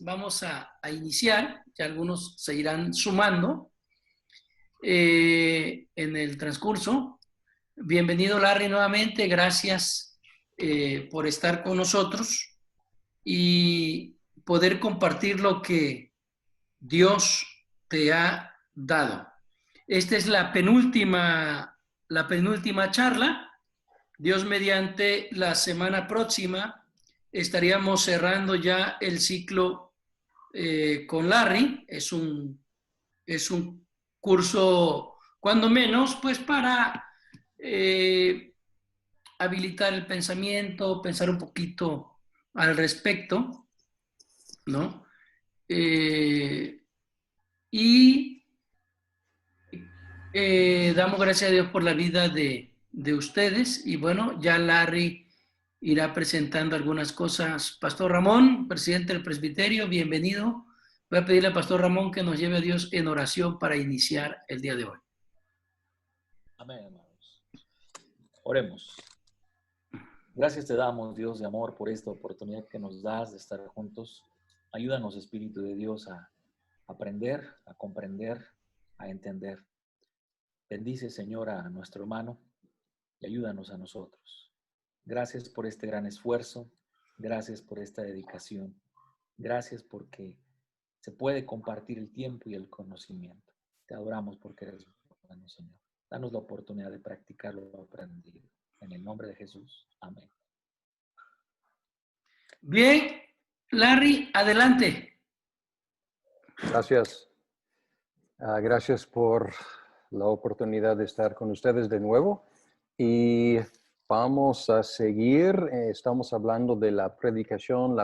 vamos a iniciar, ya algunos se irán sumando en el transcurso. Bienvenido, Larry, nuevamente. Gracias por estar con nosotros y poder compartir lo que Dios te ha dado. Esta es la penúltima charla. Dios mediante, la semana próxima estaríamos cerrando ya el ciclo con Larry. Es un curso, cuando menos, pues para habilitar el pensamiento, pensar un poquito al respecto, ¿no? Y damos gracias a Dios por la vida de ustedes. Y bueno, ya Larry irá presentando algunas cosas. Pastor Ramón, presidente del presbiterio, bienvenido. Voy a pedirle al Pastor Ramón que nos lleve a Dios en oración para iniciar el día de hoy. Amén, hermanos. Oremos. Gracias te damos, Dios de amor, por esta oportunidad que nos das de estar juntos. Ayúdanos, Espíritu de Dios, a aprender, a comprender, a entender. Bendice, Señor, a nuestro hermano y ayúdanos a nosotros. Gracias por este gran esfuerzo. Gracias por esta dedicación. Gracias porque se puede compartir el tiempo y el conocimiento. Te adoramos porque eres bueno, Señor. Danos la oportunidad de practicar lo aprendido. En el nombre de Jesús. Amén. Bien, Larry, adelante. Gracias. Gracias por la oportunidad de estar con ustedes de nuevo. Y vamos a seguir. Estamos hablando de la predicación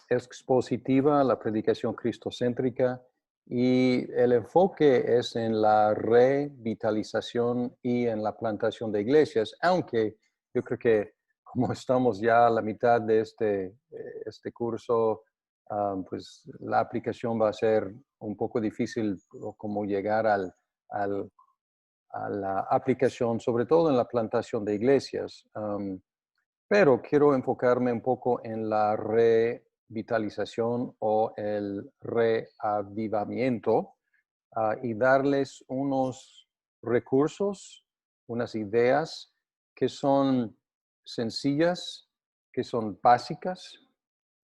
expositiva, la predicación cristocéntrica. Y el enfoque es en la revitalización y en la plantación de iglesias, aunque yo creo que como estamos ya a la mitad de este curso, pues la aplicación va a ser un poco difícil como llegar a la aplicación, sobre todo en la plantación de iglesias. Pero quiero enfocarme un poco en la revitalización o el reavivamiento y darles unos recursos, unas ideas que son sencillas, que son básicas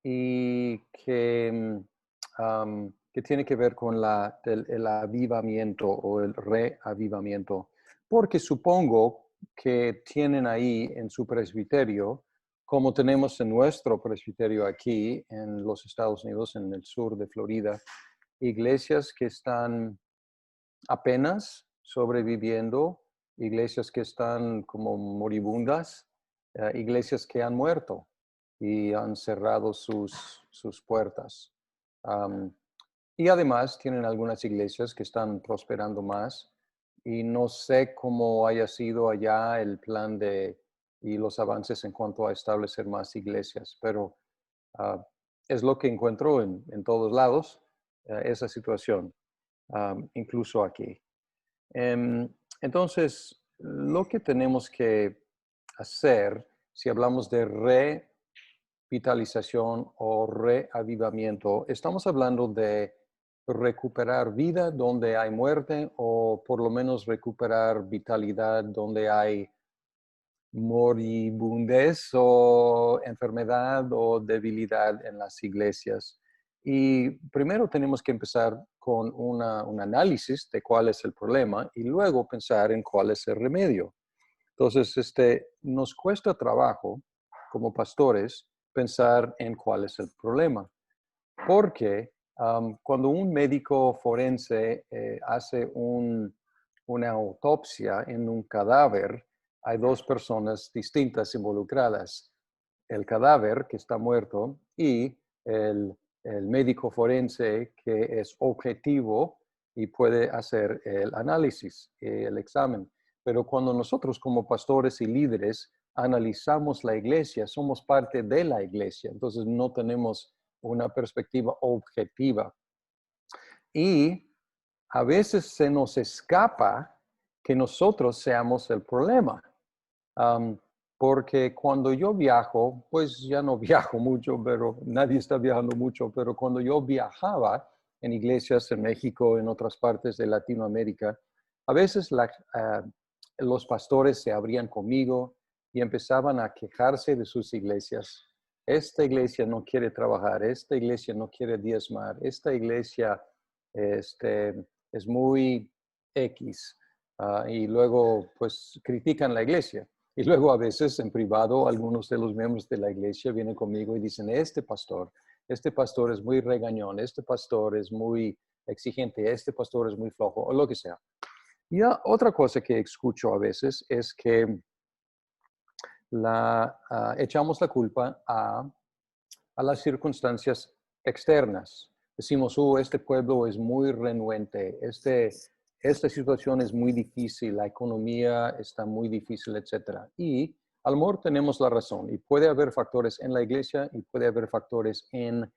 y que tiene que ver con el avivamiento o el reavivamiento. Porque supongo que tienen ahí en su presbiterio, como tenemos en nuestro presbiterio aquí en los Estados Unidos, en el sur de Florida, iglesias que están apenas sobreviviendo, iglesias que están como moribundas, iglesias que han muerto y han cerrado sus puertas. Y además tienen algunas iglesias que están prosperando más y no sé cómo haya sido allá el plan y los avances en cuanto a establecer más iglesias, pero es lo que encuentro en todos lados, esa situación, incluso aquí. Entonces, lo que tenemos que hacer, si hablamos de revitalización o reavivamiento, estamos hablando de recuperar vida donde hay muerte o por lo menos recuperar vitalidad donde hay moribundez o enfermedad o debilidad en las iglesias. Y primero tenemos que empezar con un análisis de cuál es el problema y luego pensar en cuál es el remedio. Entonces, nos cuesta trabajo como pastores pensar en cuál es el problema, porque cuando un médico forense hace una autopsia en un cadáver, hay dos personas distintas involucradas. El cadáver que está muerto y el médico forense que es objetivo y puede hacer el análisis, el examen. Pero cuando nosotros como pastores y líderes analizamos la iglesia, somos parte de la iglesia, entonces no tenemos una perspectiva objetiva. Y a veces se nos escapa que nosotros seamos el problema. porque cuando yo viajo, pues ya no viajo mucho, pero nadie está viajando mucho, pero cuando yo viajaba en iglesias en México, en otras partes de Latinoamérica, a veces los pastores se abrían conmigo y empezaban a quejarse de sus iglesias. Esta iglesia no quiere trabajar, esta iglesia no quiere diezmar, esta iglesia es muy X. Y luego, pues, critican la iglesia. Y luego a veces en privado algunos de los miembros de la iglesia vienen conmigo y dicen, este pastor es muy regañón, este pastor es muy exigente, este pastor es muy flojo, o lo que sea. Y otra cosa que escucho a veces es que echamos la culpa a las circunstancias externas. Decimos, este pueblo es muy renuente, esta situación es muy difícil, la economía está muy difícil, etc. Y a lo mejor tenemos la razón y puede haber factores en la iglesia y puede haber factores en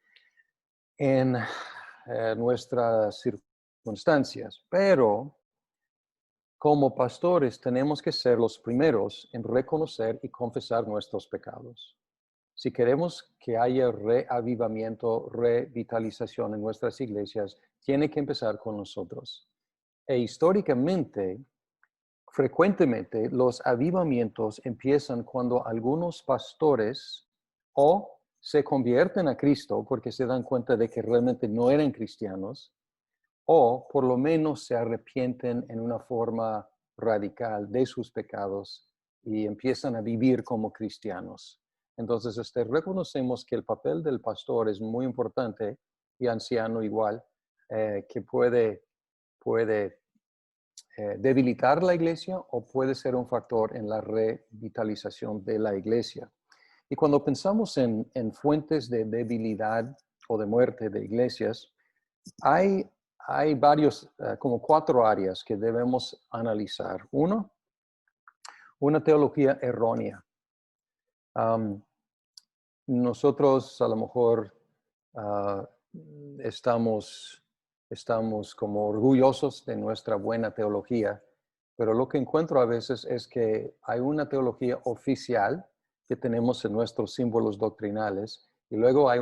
nuestras circunstancias, pero como pastores tenemos que ser los primeros en reconocer y confesar nuestros pecados. Si queremos que haya reavivamiento, revitalización en nuestras iglesias, tiene que empezar con nosotros. E históricamente, frecuentemente, los avivamientos empiezan cuando algunos pastores o se convierten a Cristo porque se dan cuenta de que realmente no eran cristianos, o por lo menos se arrepienten en una forma radical de sus pecados y empiezan a vivir como cristianos. Entonces, reconocemos que el papel del pastor es muy importante y anciano igual, que puede debilitar la iglesia o puede ser un factor en la revitalización de la iglesia. Y cuando pensamos en fuentes de debilidad o de muerte de iglesias, hay varios, como 4 áreas que debemos analizar. Uno, una teología errónea. Nosotros a lo mejor uh, estamos como orgullosos de nuestra buena teología, pero lo que encuentro a veces es que hay una teología oficial que tenemos en nuestros símbolos doctrinales y luego hay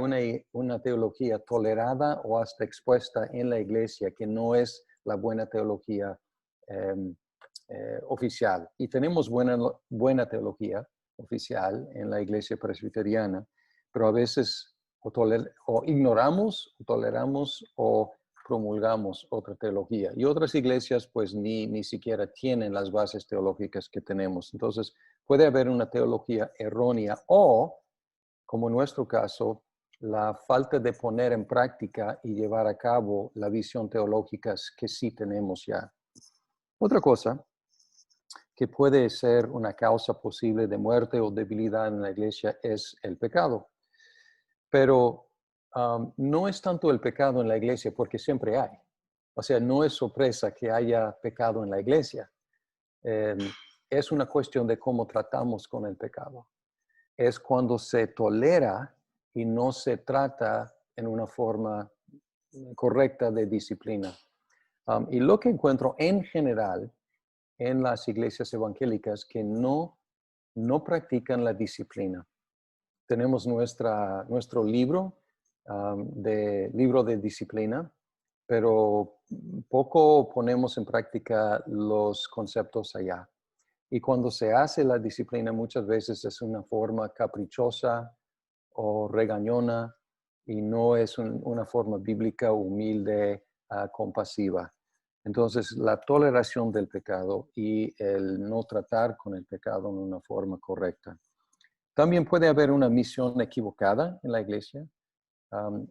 una teología tolerada o hasta expuesta en la iglesia que no es la buena teología oficial. Y tenemos buena teología oficial en la iglesia presbiteriana, pero a veces o ignoramos, o toleramos o promulgamos otra teología. Y otras iglesias pues ni siquiera tienen las bases teológicas que tenemos. Entonces puede haber una teología errónea o, como en nuestro caso, la falta de poner en práctica y llevar a cabo la visión teológica que sí tenemos ya. Otra cosa que puede ser una causa posible de muerte o debilidad en la iglesia es el pecado. Pero no es tanto el pecado en la iglesia porque siempre hay. O sea, no es sorpresa que haya pecado en la iglesia. Es una cuestión de cómo tratamos con el pecado. Es cuando se tolera y no se trata en una forma correcta de disciplina. Y lo que encuentro en general en las iglesias evangélicas que no practican la disciplina. Tenemos nuestro libro de disciplina, pero poco ponemos en práctica los conceptos allá. Y cuando se hace la disciplina muchas veces es una forma caprichosa o regañona y no es una forma bíblica, humilde, compasiva. Entonces, la toleración del pecado y el no tratar con el pecado en una forma correcta. También puede haber una misión equivocada en la iglesia.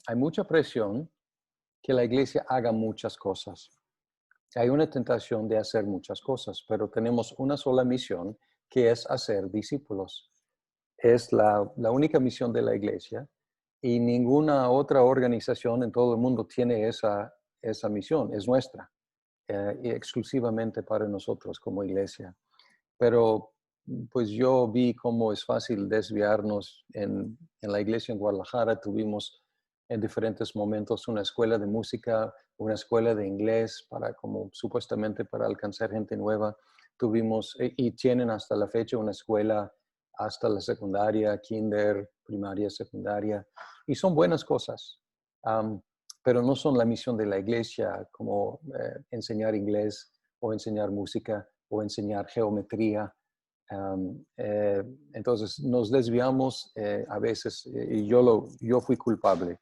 Hay mucha presión que la iglesia haga muchas cosas. Hay una tentación de hacer muchas cosas, pero tenemos una sola misión, que es hacer discípulos. Es la única misión de la iglesia y ninguna otra organización en todo el mundo tiene esa misión, es nuestra, y exclusivamente para nosotros como iglesia. Pero pues yo vi cómo es fácil desviarnos. En la iglesia en Guadalajara tuvimos en diferentes momentos una escuela de música, una escuela de inglés supuestamente para alcanzar gente nueva. Tuvimos y tienen hasta la fecha una escuela hasta la secundaria, kinder, primaria, secundaria, y son buenas cosas, pero no son la misión de la iglesia, como enseñar inglés o enseñar música o enseñar geometría. Entonces nos desviamos a veces, y yo fui culpable.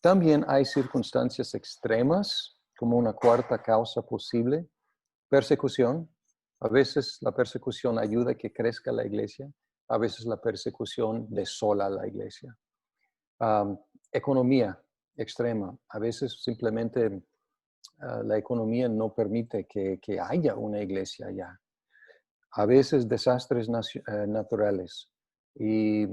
También hay circunstancias extremas, como una cuarta causa posible, persecución. A veces la persecución ayuda a que crezca la iglesia, a veces la persecución desola la iglesia. Economía extrema, a veces simplemente la economía no permite que haya una iglesia allá. A veces desastres naturales. Y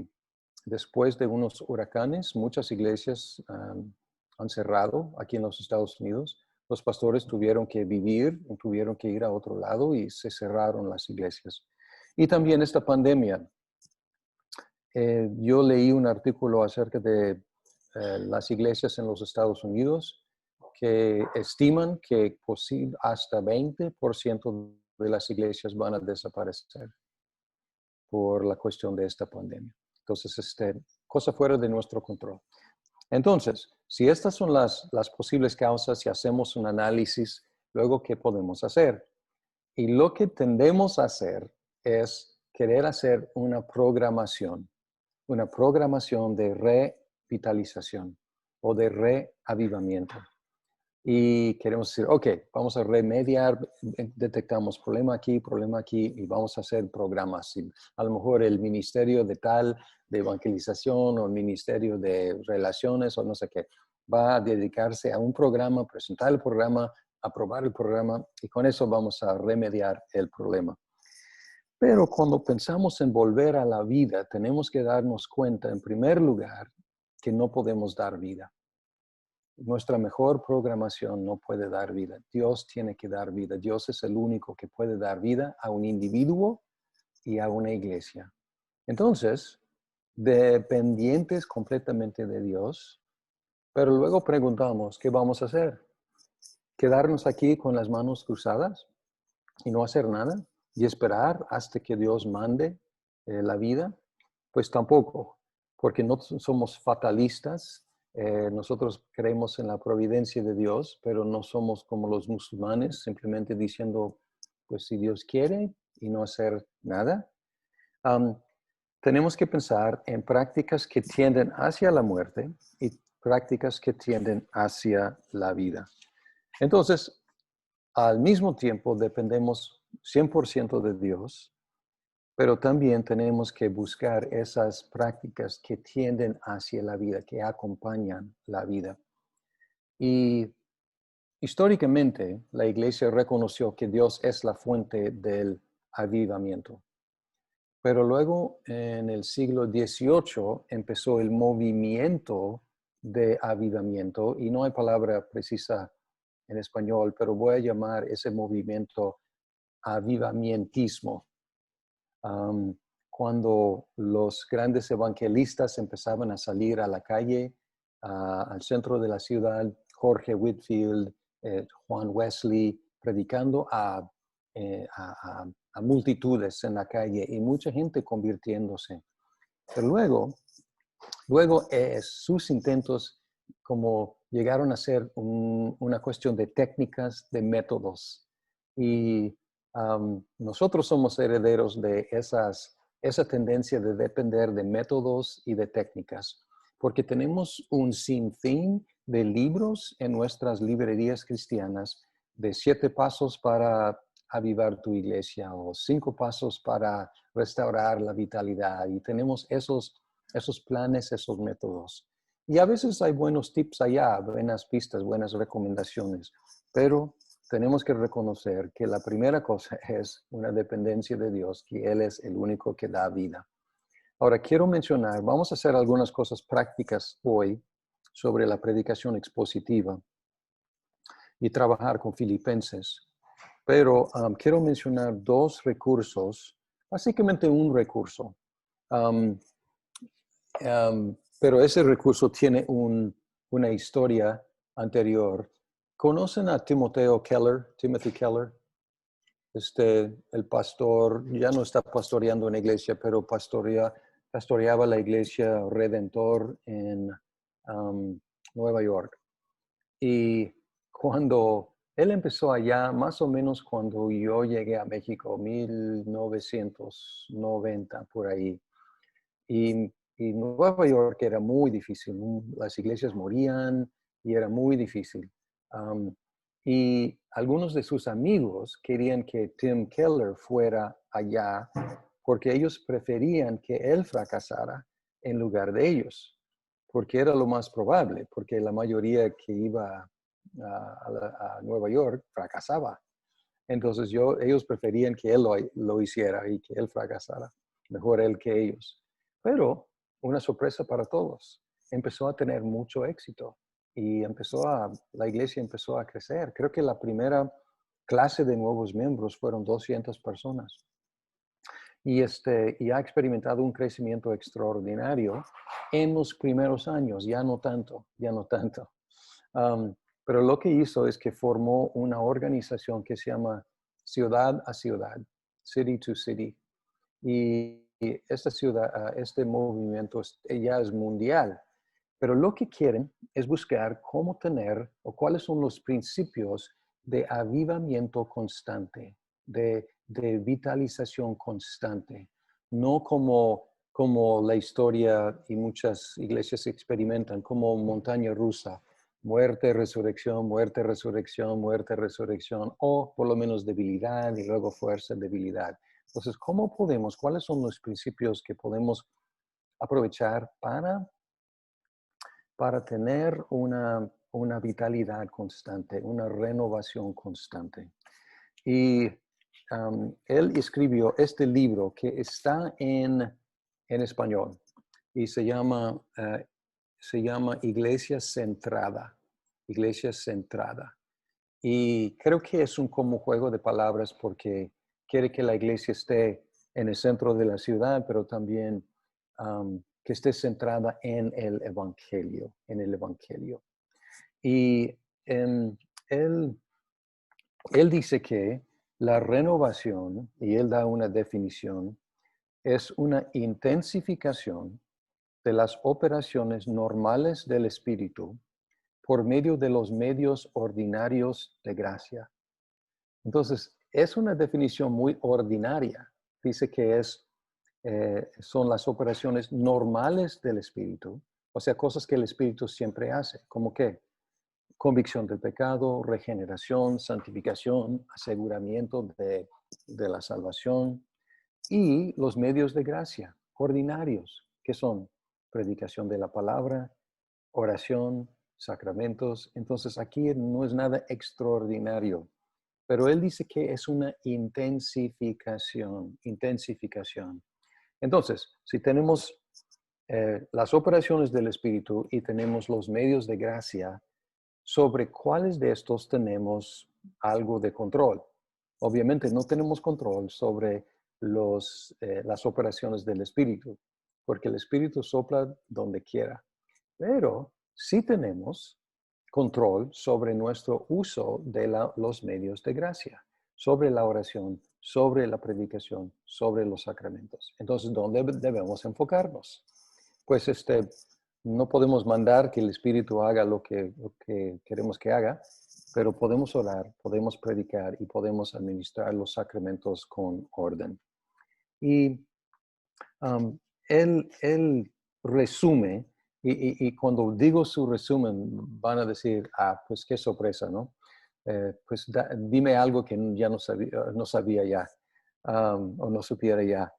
después de unos huracanes, muchas iglesias han cerrado aquí en los Estados Unidos. Los pastores tuvieron que vivir, tuvieron que ir a otro lado y se cerraron las iglesias. Y también esta pandemia. Yo leí un artículo acerca de las iglesias en los Estados Unidos que estiman que hasta 20% de las iglesias van a desaparecer por la cuestión de esta pandemia. Entonces, cosa fuera de nuestro control. Entonces, si estas son las posibles causas y hacemos un análisis, luego, ¿qué podemos hacer? Y lo que tendemos a hacer es querer hacer una programación de revitalización o de reavivamiento. Y queremos decir, ok, vamos a remediar, detectamos problema aquí y vamos a hacer programas. Y a lo mejor el ministerio de evangelización o el ministerio de relaciones o no sé qué, va a dedicarse a un programa, presentar el programa, aprobar el programa y con eso vamos a remediar el problema. Pero cuando pensamos en volver a la vida, tenemos que darnos cuenta, en primer lugar, que no podemos dar vida. Nuestra mejor programación no puede dar vida. Dios tiene que dar vida. Dios es el único que puede dar vida a un individuo y a una iglesia. Entonces, dependientes completamente de Dios, pero luego preguntamos, ¿qué vamos a hacer? ¿Quedarnos aquí con las manos cruzadas y no hacer nada? ¿Y esperar hasta que Dios mande la vida? Pues tampoco, porque no somos fatalistas. Nosotros creemos en la providencia de Dios, pero no somos como los musulmanes, simplemente diciendo, pues si Dios quiere y no hacer nada. Tenemos que pensar en prácticas que tienden hacia la muerte y prácticas que tienden hacia la vida. Entonces, al mismo tiempo dependemos 100% de Dios, pero también tenemos que buscar esas prácticas que tienden hacia la vida, que acompañan la vida. Y históricamente, la iglesia reconoció que Dios es la fuente del avivamiento. Pero luego, en el siglo XVIII, empezó el movimiento de avivamiento, y no hay palabra precisa en español, pero voy a llamar ese movimiento avivamientismo. Cuando los grandes evangelistas empezaban a salir a la calle, al centro de la ciudad, Jorge Whitefield, Juan Wesley, predicando a multitudes en la calle y mucha gente convirtiéndose. Pero luego sus intentos como llegaron a ser una cuestión de técnicas, de métodos. Y nosotros somos herederos de esa tendencia de depender de métodos y de técnicas, porque tenemos un sinfín de libros en nuestras librerías cristianas de 7 pasos para avivar tu iglesia o 5 pasos para restaurar la vitalidad. Y tenemos esos planes, esos métodos. Y a veces hay buenos tips allá, buenas pistas, buenas recomendaciones, pero tenemos que reconocer que la primera cosa es una dependencia de Dios, que Él es el único que da vida. Ahora, quiero mencionar, vamos a hacer algunas cosas prácticas hoy sobre la predicación expositiva y trabajar con Filipenses. Pero quiero mencionar 2 recursos, básicamente un recurso. Pero ese recurso tiene una historia anterior. ¿Conocen a Timothy Keller? el pastor ya no está pastoreando una iglesia, pero pastoreaba la iglesia Redentor en Nueva York. Y cuando él empezó allá, más o menos cuando yo llegué a México, 1990, por ahí, y Nueva York era muy difícil, las iglesias morían y era muy difícil. Um, y algunos de sus amigos querían que Tim Keller fuera allá porque ellos preferían que él fracasara en lugar de ellos, porque era lo más probable, porque la mayoría que iba a Nueva York fracasaba. Entonces ellos preferían que él lo hiciera y que él fracasara. Mejor él que ellos. Pero una sorpresa para todos. Empezó a tener mucho éxito y la iglesia empezó a crecer. Creo que la primera clase de nuevos miembros fueron 200 personas. Y ha experimentado un crecimiento extraordinario en los primeros años, ya no tanto. Pero lo que hizo es que formó una organización que se llama Ciudad a Ciudad, City to City. Y este movimiento ya es mundial. Pero lo que quieren es buscar cómo tener o cuáles son los principios de avivamiento constante, de vitalización constante. No como la historia y muchas iglesias experimentan, como montaña rusa. Muerte, resurrección, muerte, resurrección, muerte, resurrección, o por lo menos debilidad y luego fuerza, debilidad. Entonces, cuáles son los principios que podemos aprovechar para tener una vitalidad constante, una renovación constante? Y él escribió este libro que está en español y se llama Iglesia Centrada. Iglesia Centrada. Y creo que es como juego de palabras porque quiere que la iglesia esté en el centro de la ciudad, pero también que esté centrada en el Evangelio, Y él dice que la renovación, y él da una definición, es una intensificación de las operaciones normales del Espíritu por medio de los medios ordinarios de gracia. Entonces, es una definición muy ordinaria. Dice que son las operaciones normales del Espíritu, o sea, cosas que el Espíritu siempre hace, como que convicción del pecado, regeneración, santificación, aseguramiento de la salvación y los medios de gracia ordinarios, que son predicación de la palabra, oración, sacramentos. Entonces aquí no es nada extraordinario, pero él dice que es una intensificación. Entonces, si tenemos las operaciones del Espíritu y tenemos los medios de gracia, sobre cuáles de estos tenemos algo de control. Obviamente no tenemos control sobre las operaciones del Espíritu, porque el Espíritu sopla donde quiera. Pero sí tenemos control sobre nuestro uso de los medios de gracia, sobre la oración, sobre la predicación, sobre los sacramentos. Entonces, ¿dónde debemos enfocarnos? Pues no podemos mandar que el Espíritu haga lo que queremos que haga, pero podemos orar, podemos predicar y podemos administrar los sacramentos con orden. Y él resume, y cuando digo su resumen, van a decir, pues qué sorpresa, ¿no? Pues dime algo que ya no sabía ya, o no supiera ya.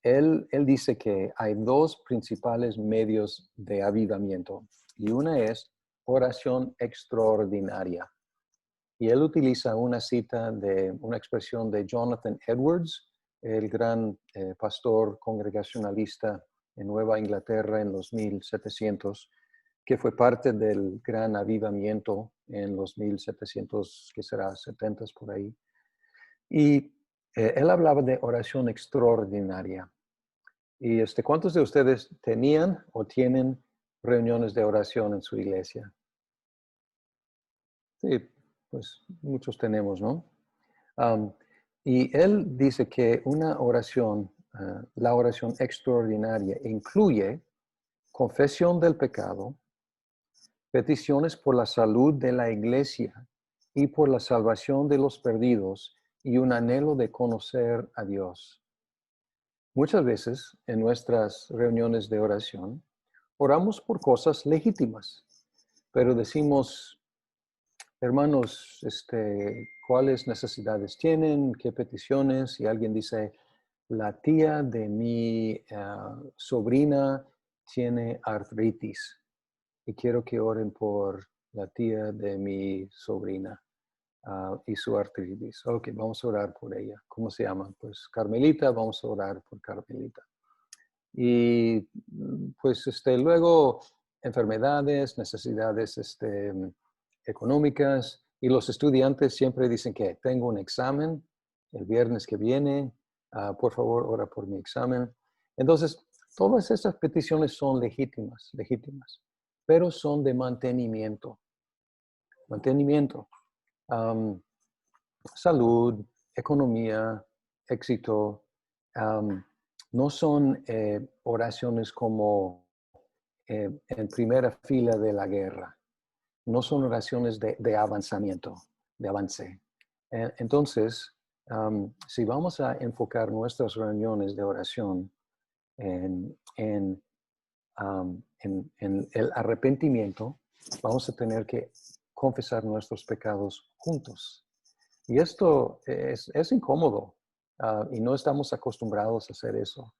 Él dice que hay dos principales medios de avivamiento, y una es oración extraordinaria. Y él utiliza una expresión de Jonathan Edwards, el gran pastor congregacionalista en Nueva Inglaterra en los 1700, que fue parte del gran avivamiento en los 1700, que será 70 por ahí. Y él hablaba de oración extraordinaria. Y ¿cuántos de ustedes tenían o tienen reuniones de oración en su iglesia? Sí, pues muchos tenemos, ¿no? Um, y él dice que una oración, la oración extraordinaria, incluye confesión del pecado, peticiones por la salud de la iglesia y por la salvación de los perdidos y un anhelo de conocer a Dios. Muchas veces en nuestras reuniones de oración oramos por cosas legítimas, pero decimos, hermanos, ¿cuáles necesidades tienen? ¿Qué peticiones? Y alguien dice, la tía de mi sobrina tiene artritis y quiero que oren por la tía de mi sobrina y su artritis. Ok, vamos a orar por ella. ¿Cómo se llama? Pues Carmelita, vamos a orar por Carmelita. Y pues luego enfermedades, necesidades económicas, y los estudiantes siempre dicen que tengo un examen el viernes que viene, por favor, ora por mi examen. Entonces, todas estas peticiones son legítimas, pero son de mantenimiento. Mantenimiento. Salud, economía, éxito. No son oraciones como en primera fila de la guerra. No son oraciones de avanzamiento, de avance. Entonces, si vamos a enfocar nuestras reuniones de oración en el arrepentimiento, vamos a tener que confesar nuestros pecados juntos. Y esto es incómodo y no estamos acostumbrados a hacer eso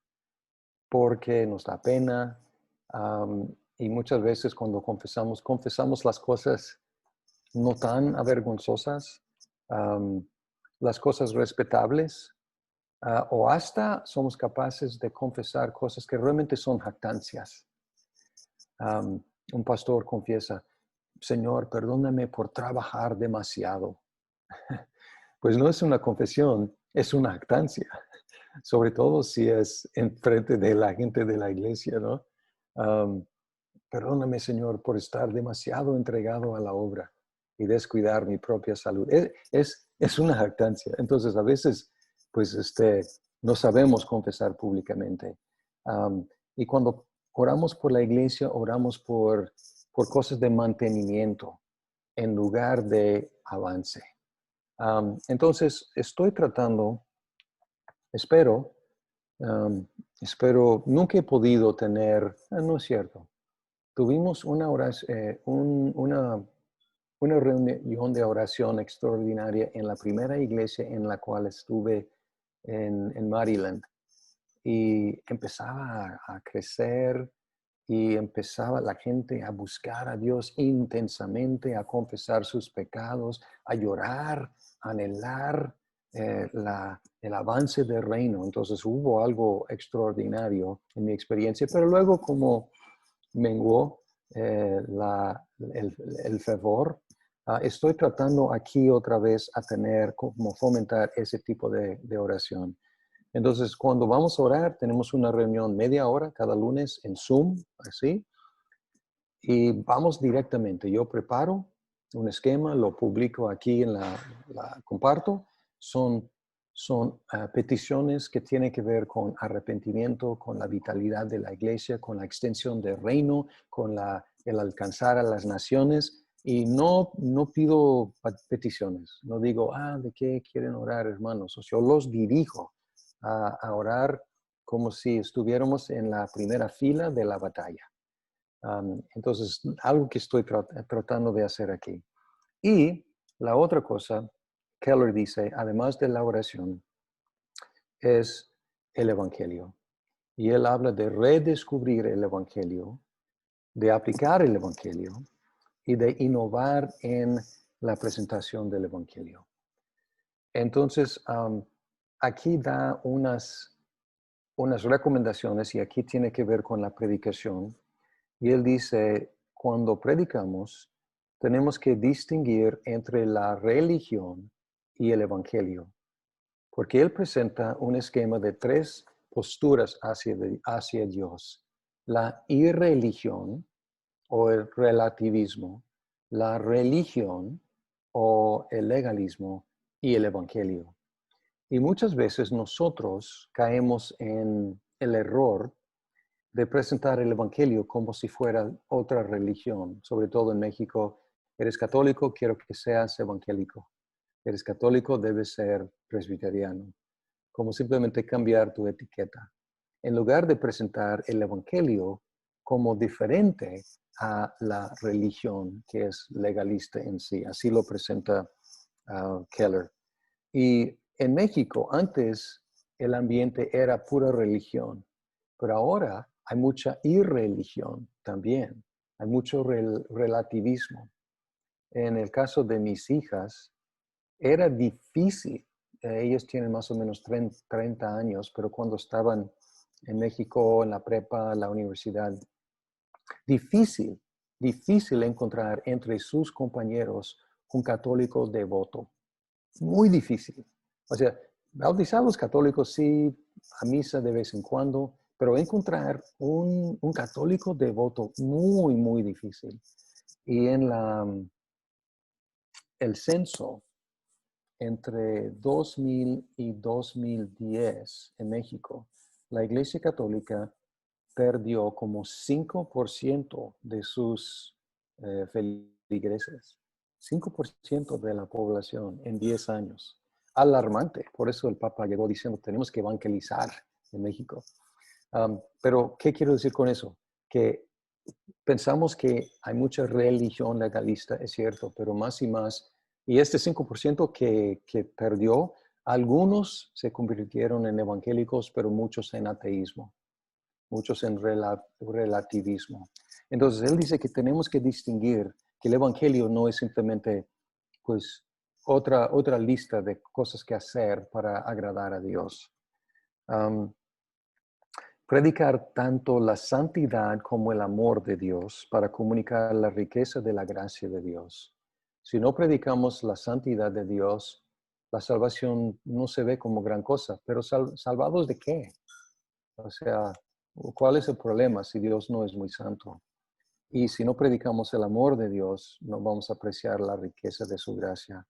porque nos da pena y muchas veces cuando confesamos las cosas no tan avergonzosas, las cosas respetables, o hasta somos capaces de confesar cosas que realmente son jactancias. Un pastor confiesa, Señor, perdóname por trabajar demasiado. Pues no es una confesión, es una jactancia, sobre todo si es enfrente de la gente de la iglesia, ¿no? Perdóname, Señor, por estar demasiado entregado a la obra y descuidar mi propia salud. Es una jactancia. Entonces, a veces, pues, no sabemos confesar públicamente. Y cuando oramos por la iglesia, oramos por cosas de mantenimiento en lugar de avance. Entonces, estoy tratando, espero, nunca he podido tener, no es cierto, tuvimos una reunión de oración extraordinaria en la primera iglesia en la cual estuve en Maryland. Y empezaba a crecer y empezaba la gente a buscar a Dios intensamente, a confesar sus pecados, a llorar, a anhelar el avance del reino. Entonces hubo algo extraordinario en mi experiencia, pero luego como menguó el fervor, estoy tratando aquí otra vez a tener, como fomentar ese tipo de oración. Entonces, cuando vamos a orar, tenemos una reunión media hora cada lunes en Zoom, así, y vamos directamente. Yo preparo un esquema, lo publico aquí comparto. Son peticiones que tienen que ver con arrepentimiento, con la vitalidad de la iglesia, con la extensión del reino, con el alcanzar a las naciones. Y no pido peticiones, no digo, ¿de qué quieren orar, hermanos? O sea, yo los dirijo a orar como si estuviéramos en la primera fila de la batalla. Entonces, algo que estoy tratando de hacer aquí. Y la otra cosa, Keller dice, además de la oración, es el Evangelio. Y él habla de redescubrir el Evangelio, de aplicar el Evangelio y de innovar en la presentación del Evangelio. Entonces, aquí da unas recomendaciones y aquí tiene que ver con la predicación. Y él dice, cuando predicamos, tenemos que distinguir entre la religión y el evangelio, porque él presenta un esquema de 3 posturas hacia Dios: la irreligión o el relativismo, la religión o el legalismo y el Evangelio. Y muchas veces nosotros caemos en el error de presentar el Evangelio como si fuera otra religión, sobre todo en México. Eres católico, quiero que seas evangélico. Eres católico, debes ser presbiteriano. Como simplemente cambiar tu etiqueta. En lugar de presentar el Evangelio como diferente a la religión que es legalista en sí. Así lo presenta Keller. Y en México, antes el ambiente era pura religión, pero ahora hay mucha irreligión también. Hay mucho relativismo. En el caso de mis hijas, era difícil. Ellas tienen más o menos 30 años, pero cuando estaban en México, en la prepa, la universidad, difícil encontrar entre sus compañeros un católico devoto. Muy difícil. O sea, bautizados católicos sí, a misa de vez en cuando, pero encontrar un católico devoto muy difícil. Y en el censo entre 2000 y 2010 en México, la Iglesia Católica perdió como 5% de sus feligreses. 5% de la población en 10 años. Alarmante. Por eso el Papa llegó diciendo, tenemos que evangelizar en México. Pero, ¿qué quiero decir con eso? Que pensamos que hay mucha religión legalista, es cierto, pero más y más. Y este 5% que perdió, algunos se convirtieron en evangélicos, pero muchos en ateísmo, muchos en relativismo. Entonces, él dice que tenemos que distinguir que el evangelio no es simplemente, pues, otra lista de cosas que hacer para agradar a Dios. Predicar tanto la santidad como el amor de Dios para comunicar la riqueza de la gracia de Dios. Si no predicamos la santidad de Dios, la salvación no se ve como gran cosa, pero ¿salvados de qué? O sea, ¿cuál es el problema si Dios no es muy santo? Y si no predicamos el amor de Dios, no vamos a apreciar la riqueza de su gracia.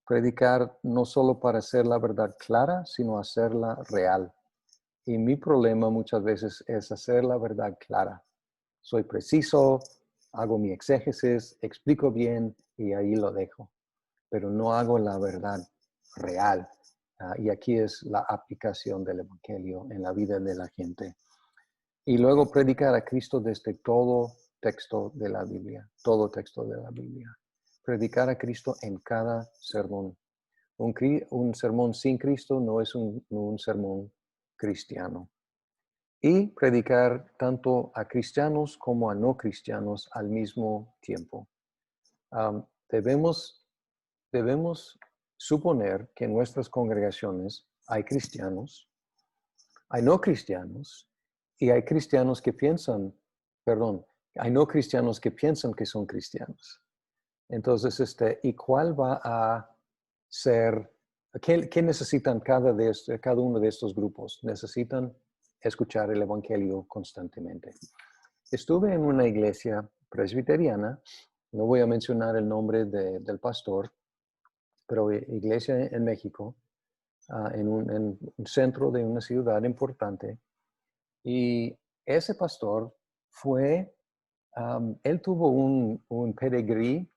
Predicar no solo para hacer la verdad clara, sino hacerla real. Y mi problema muchas veces es hacer la verdad clara. Soy preciso, hago mi exégesis, explico bien y ahí lo dejo. Pero no hago la verdad real. Y aquí es la aplicación del Evangelio en la vida de la gente. Y luego predicar a Cristo desde todo texto de la Biblia. Todo texto de la Biblia. Predicar a Cristo en cada sermón. Un sermón sin Cristo no es un sermón cristiano. Y predicar tanto a cristianos como a no cristianos al mismo tiempo. Debemos suponer que en nuestras congregaciones hay cristianos, hay no cristianos, y hay cristianos que piensan, hay no cristianos que piensan que son cristianos. Entonces, ¿y cuál va a ser, qué necesitan cada uno de estos grupos? Necesitan escuchar el Evangelio constantemente. Estuve en una iglesia presbiteriana, no voy a mencionar el nombre del pastor, pero iglesia en México, en un centro de una ciudad importante, y ese pastor él tuvo un pedigrí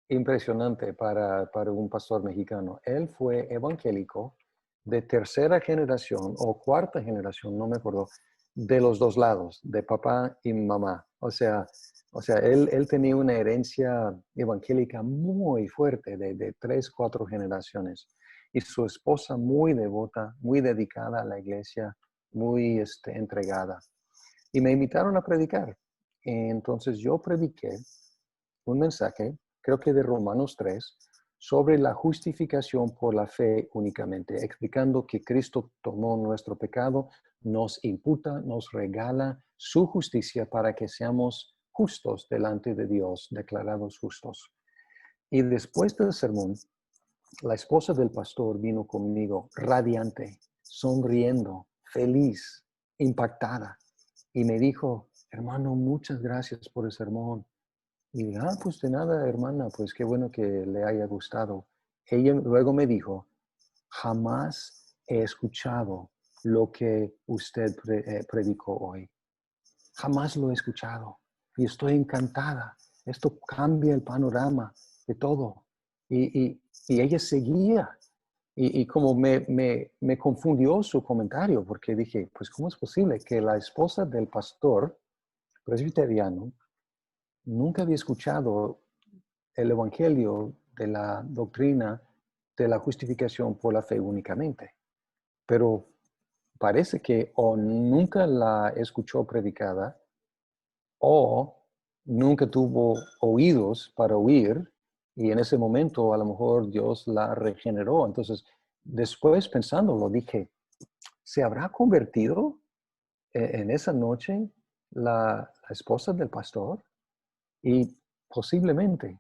impresionante para un pastor mexicano. Él fue evangélico de tercera generación o cuarta generación, no me acuerdo, de los dos lados, de papá y mamá. O sea, él tenía una herencia evangélica muy fuerte de 3, 4 generaciones. Y su esposa muy devota, muy dedicada a la iglesia, muy entregada. Y me invitaron a predicar. Entonces yo prediqué un mensaje, creo que de Romanos 3, sobre la justificación por la fe únicamente, explicando que Cristo tomó nuestro pecado, nos imputa, nos regala su justicia para que seamos justos delante de Dios, declarados justos. Y después del sermón, la esposa del pastor vino conmigo radiante, sonriendo, feliz, impactada, y me dijo, hermano, muchas gracias por el sermón. Y dije, pues de nada, hermana, pues qué bueno que le haya gustado. ella luego me dijo, jamás he escuchado lo que usted predicó hoy. Jamás lo he escuchado y estoy encantada. Esto cambia el panorama de todo. Y ella seguía. Y como me confundió su comentario, porque dije, pues, ¿cómo es posible que la esposa del pastor presbiteriano nunca había escuchado el evangelio de la doctrina de la justificación por la fe únicamente? Pero parece que o nunca la escuchó predicada o nunca tuvo oídos para oír y en ese momento a lo mejor Dios la regeneró. Entonces, después pensándolo, dije, ¿se habrá convertido en esa noche la esposa del pastor? Y posiblemente,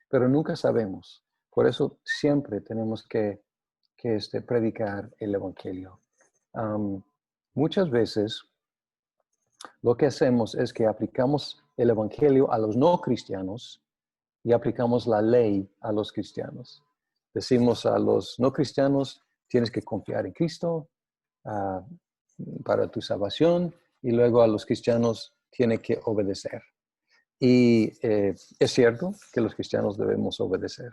pero nunca sabemos. Por eso siempre tenemos que predicar el evangelio. Muchas veces lo que hacemos es que aplicamos el evangelio a los no cristianos y aplicamos la ley a los cristianos. Decimos a los no cristianos, tienes que confiar en Cristo para tu salvación, y luego a los cristianos tiene que obedecer. Y es cierto que los cristianos debemos obedecer,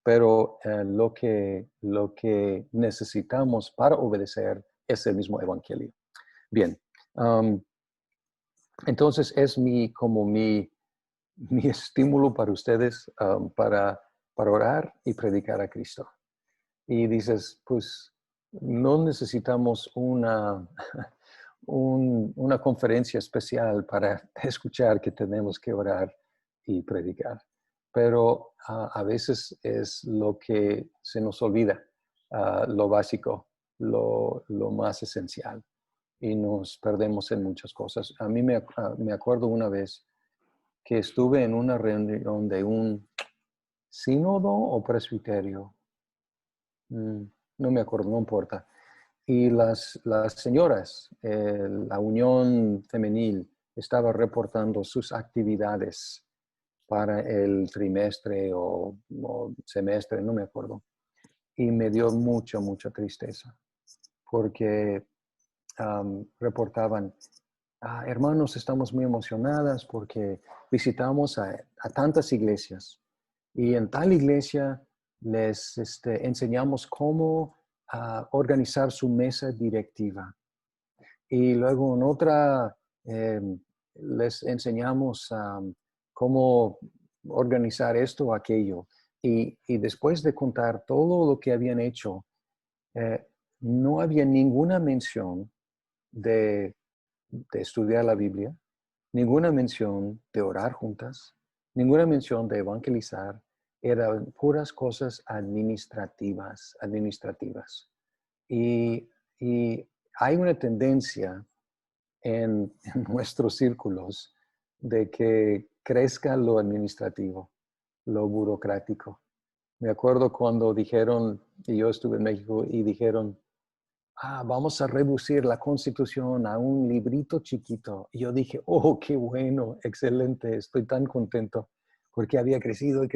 pero lo que necesitamos para obedecer es el mismo evangelio. Bien, entonces es como mi estímulo para ustedes para orar y predicar a Cristo. Y dices, pues no necesitamos una conferencia especial para escuchar que tenemos que orar y predicar. Pero a veces es lo que se nos olvida, lo básico, lo más esencial. Y nos perdemos en muchas cosas. A mí me acuerdo una vez que estuve en una reunión de un sínodo o presbiterio. No me acuerdo, no importa. Y las señoras, la unión femenil, estaba reportando sus actividades para el trimestre o semestre, no me acuerdo. Y me dio mucha tristeza, porque reportaban, hermanos, estamos muy emocionadas porque visitamos a tantas iglesias. Y en tal iglesia les enseñamos cómo organizar su mesa directiva. Y luego en otra les enseñamos cómo organizar esto o aquello. Y después de contar todo lo que habían hecho, no había ninguna mención de estudiar la Biblia, ninguna mención de orar juntas, ninguna mención de evangelizar. Eran puras cosas administrativas. Y hay una tendencia en nuestros círculos de que crezca lo administrativo, lo burocrático. Me acuerdo cuando dijeron, y yo estuve en México, y dijeron, vamos a reducir la Constitución a un librito chiquito. Y yo dije, oh, qué bueno, excelente, estoy tan contento, porque había crecido.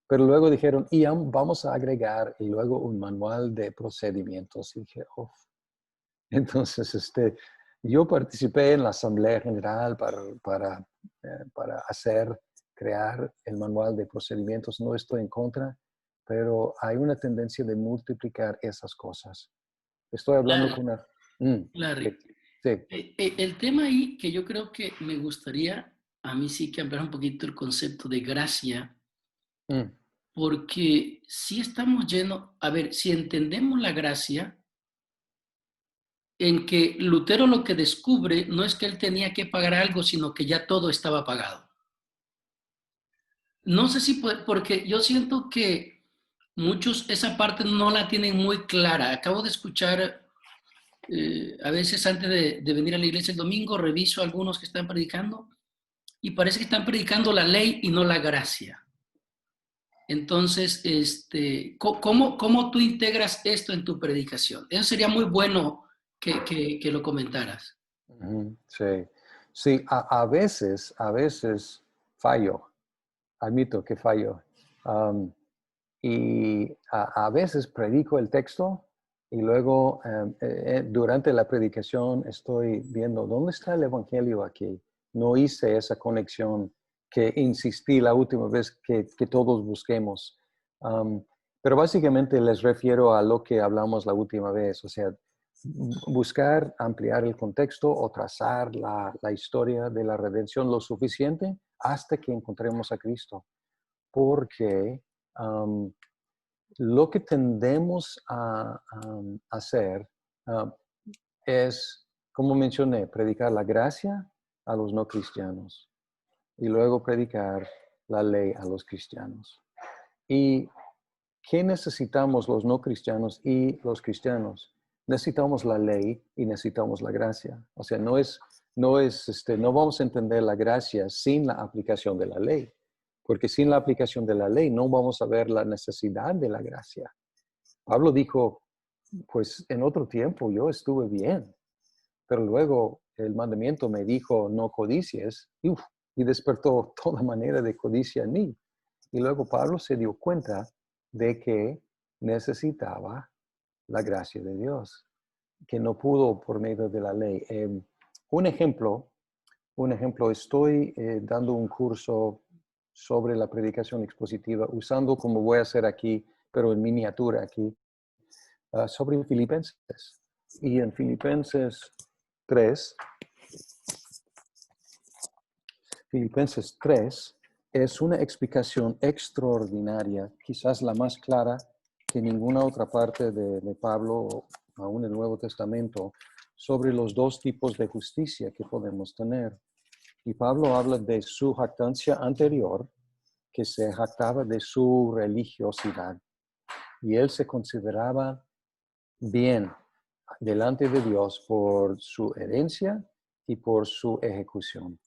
Pero luego dijeron, y vamos a agregar, y luego un manual de procedimientos. Y dije, oh. Entonces, yo participé en la Asamblea General para crear el manual de procedimientos. No estoy en contra, pero hay una tendencia de multiplicar esas cosas. Estoy hablando con una... Claro. Sí. El tema ahí que yo creo que me gustaría, a mí sí que ampliar un poquito el concepto de gracia, porque si estamos llenos, a ver, si entendemos la gracia, en que Lutero lo que descubre no es que él tenía que pagar algo, sino que ya todo estaba pagado. No sé si porque yo siento que muchos esa parte no la tienen muy clara. Acabo de escuchar, a veces antes de venir a la iglesia el domingo, reviso a algunos que están predicando y parece que están predicando la ley y no la gracia. Entonces, ¿cómo tú integras esto en tu predicación? Eso sería muy bueno que lo comentaras. Sí, a veces fallo, admito que fallo. Um, y a veces predico el texto y luego durante la predicación estoy viendo dónde está el evangelio aquí. No hice esa conexión que insistí la última vez que todos busquemos. Pero básicamente les refiero a lo que hablamos la última vez, o sea, buscar ampliar el contexto o trazar la historia de la redención lo suficiente hasta que encontremos a Cristo. Porque lo que tendemos a hacer es, como mencioné, predicar la gracia a los no cristianos y luego predicar la ley a los cristianos. ¿Y qué necesitamos los no cristianos y los cristianos? Necesitamos la ley y necesitamos la gracia. O sea, no vamos a entender la gracia sin la aplicación de la ley, porque sin la aplicación de la ley no vamos a ver la necesidad de la gracia. Pablo dijo, pues en otro tiempo yo estuve bien, pero luego el mandamiento me dijo no codicies y despertó toda manera de codicia en mí. Y luego Pablo se dio cuenta de que necesitaba la gracia de Dios, que no pudo por medio de la ley. Un ejemplo, estoy dando un curso sobre la predicación expositiva, usando como voy a hacer aquí, pero en miniatura aquí, sobre Filipenses. Y en Filipenses 3, es una explicación extraordinaria, quizás la más clara que ninguna otra parte de Pablo, aún el Nuevo Testamento, sobre los dos tipos de justicia que podemos tener. Y Pablo habla de su jactancia anterior, que se jactaba de su religiosidad. Y él se consideraba bien delante de Dios por su herencia y por su ejecución.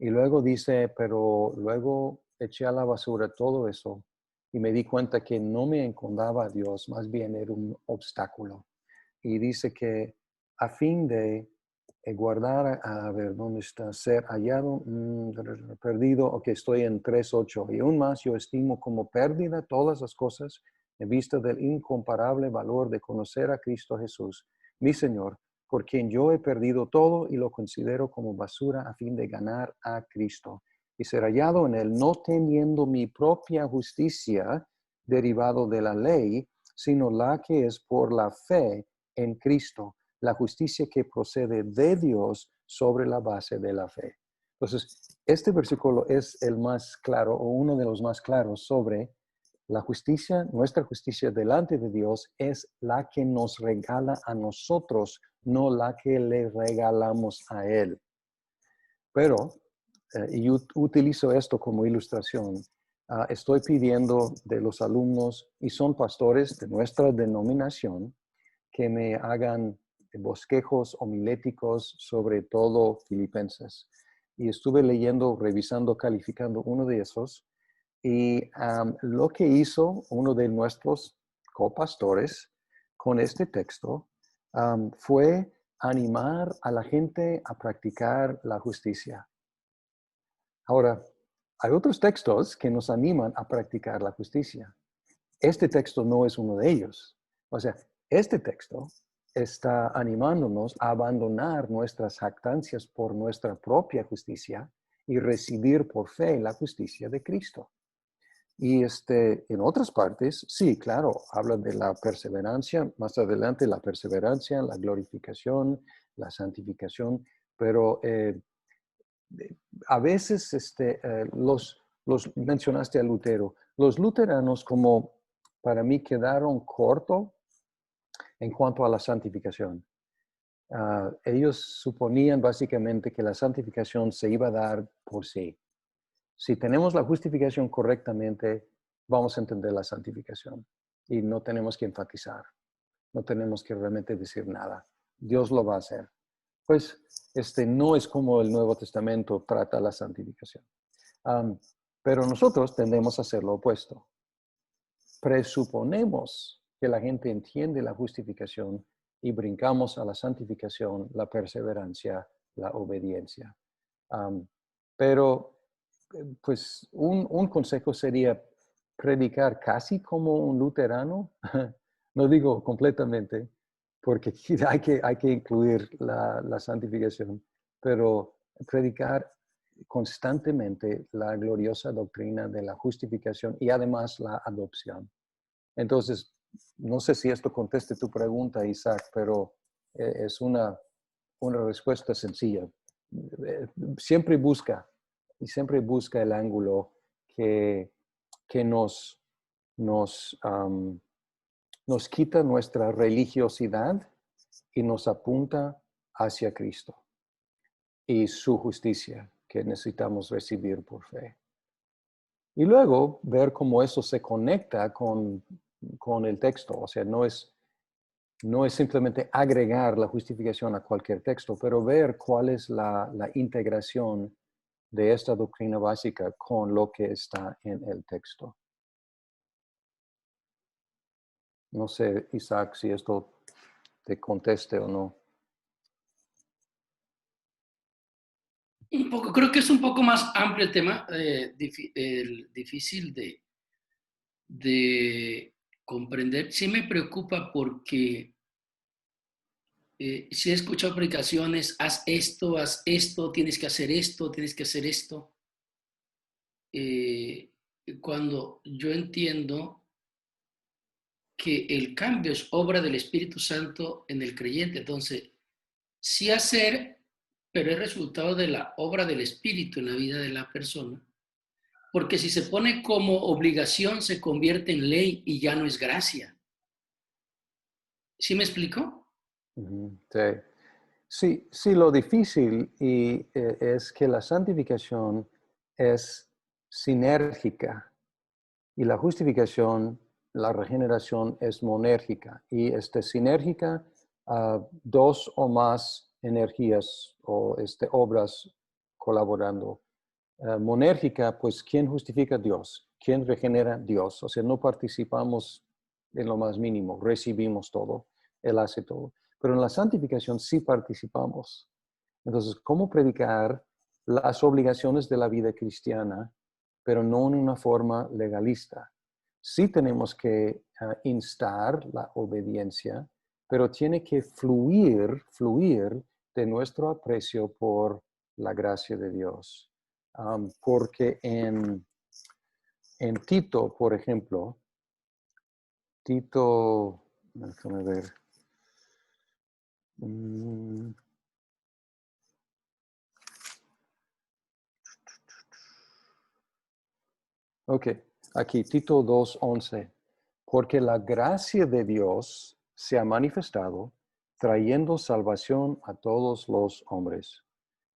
Y luego dice, pero luego eché a la basura todo eso y me di cuenta que no me encomendaba a Dios, más bien era un obstáculo. Y dice que a fin de guardar, a ver, ¿dónde está? Ser hallado, perdido, ok, estoy en 3:8. Y aún más yo estimo como pérdida todas las cosas en vista del incomparable valor de conocer a Cristo Jesús, mi Señor, por quien yo he perdido todo y lo considero como basura a fin de ganar a Cristo y ser hallado en él, no teniendo mi propia justicia derivado de la ley, sino la que es por la fe en Cristo, la justicia que procede de Dios sobre la base de la fe. Entonces, este versículo es el más claro o uno de los más claros sobre la justicia. Nuestra justicia delante de Dios es la que nos regala a nosotros, no la que le regalamos a Él. Pero, y utilizo esto como ilustración, estoy pidiendo de los alumnos, y son pastores de nuestra denominación, que me hagan bosquejos homiléticos sobre todo Filipenses. Y estuve leyendo, revisando, calificando uno de esos. Y lo que hizo uno de nuestros copastores con este texto fue animar a la gente a practicar la justicia. Ahora, hay otros textos que nos animan a practicar la justicia. Este texto no es uno de ellos. O sea, este texto está animándonos a abandonar nuestras jactancias por nuestra propia justicia y recibir por fe la justicia de Cristo. Y en otras partes, sí, claro, habla de la perseverancia, más adelante la perseverancia, la glorificación, la santificación, pero a veces los mencionaste a Lutero. Los luteranos, como para mí, quedaron cortos en cuanto a la santificación. Ellos suponían básicamente que la santificación se iba a dar por sí. Si tenemos la justificación correctamente, vamos a entender la santificación. Y no tenemos que enfatizar. No tenemos que realmente decir nada. Dios lo va a hacer. Pues no es como el Nuevo Testamento trata la santificación. Pero nosotros tendemos a hacer lo opuesto. Presuponemos que la gente entiende la justificación y brincamos a la santificación, la perseverancia, la obediencia. Pero, pues, un consejo sería predicar casi como un luterano, no digo completamente, porque hay que incluir la santificación, pero predicar constantemente la gloriosa doctrina de la justificación y además la adopción. Entonces, no sé si esto conteste tu pregunta, Isaac, pero es una respuesta sencilla. Siempre busca el ángulo que nos quita nuestra religiosidad y nos apunta hacia Cristo y su justicia que necesitamos recibir por fe. Y luego ver cómo eso se conecta con el texto. O sea, no es simplemente agregar la justificación a cualquier texto, pero ver cuál es la integración de esta doctrina básica con lo que está en el texto. No sé, Isaac, si esto te conteste o no. Un poco, creo que es un poco más amplio el tema, difícil de comprender. Sí me preocupa porque sí he escuchado predicaciones, haz esto, tienes que hacer esto, tienes que hacer esto. Cuando yo entiendo que el cambio es obra del Espíritu Santo en el creyente, entonces sí hacer, pero es resultado de la obra del Espíritu en la vida de la persona. Porque si se pone como obligación, se convierte en ley y ya no es gracia. ¿Sí me explico? Sí, sí, lo difícil es que la santificación es sinérgica y la justificación, la regeneración es monérgica. Y sinérgica, dos o más energías o obras colaborando. Monérgica, pues, ¿quién justifica? Dios. ¿Quién regenera? Dios. O sea, no participamos en lo más mínimo, recibimos todo, Él hace todo. Pero en la santificación sí participamos. Entonces, ¿cómo predicar las obligaciones de la vida cristiana, pero no en una forma legalista? Sí tenemos que instar la obediencia, pero tiene que fluir de nuestro aprecio por la gracia de Dios. Porque en Tito, por ejemplo, Tito, déjame ver. Ok, aquí Tito 2:11. Porque la gracia de Dios se ha manifestado, trayendo salvación a todos los hombres,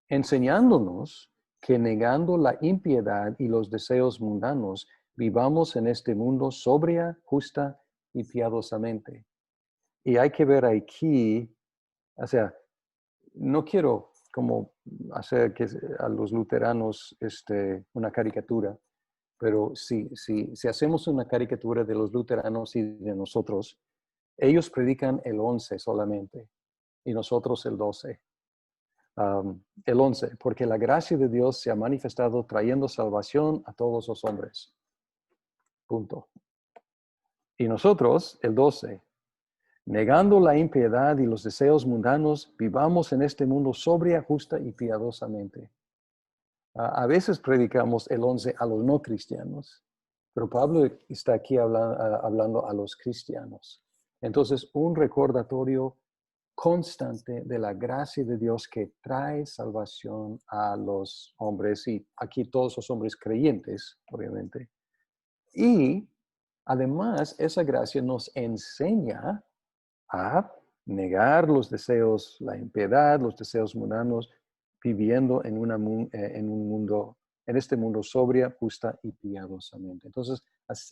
enseñándonos que negando la impiedad y los deseos mundanos, vivamos en este mundo sobria, justa y piadosamente. Y hay que ver aquí, o sea, no quiero como hacer que a los luteranos una caricatura, pero si hacemos una caricatura de los luteranos y de nosotros, ellos predican el 11 solamente y nosotros el 12. El 11, porque la gracia de Dios se ha manifestado trayendo salvación a todos los hombres. Punto. Y nosotros, el 12, negando la impiedad y los deseos mundanos, vivamos en este mundo sobria, justa y piadosamente. A veces predicamos el 11 a los no cristianos, pero Pablo está aquí hablando a los cristianos. Entonces, un recordatorio constante de la gracia de Dios que trae salvación a los hombres, y aquí todos los hombres creyentes, obviamente. Y además, esa gracia nos enseña a negar los deseos, la impiedad, los deseos mundanos, viviendo en este mundo sobria, justa y piadosamente. Entonces,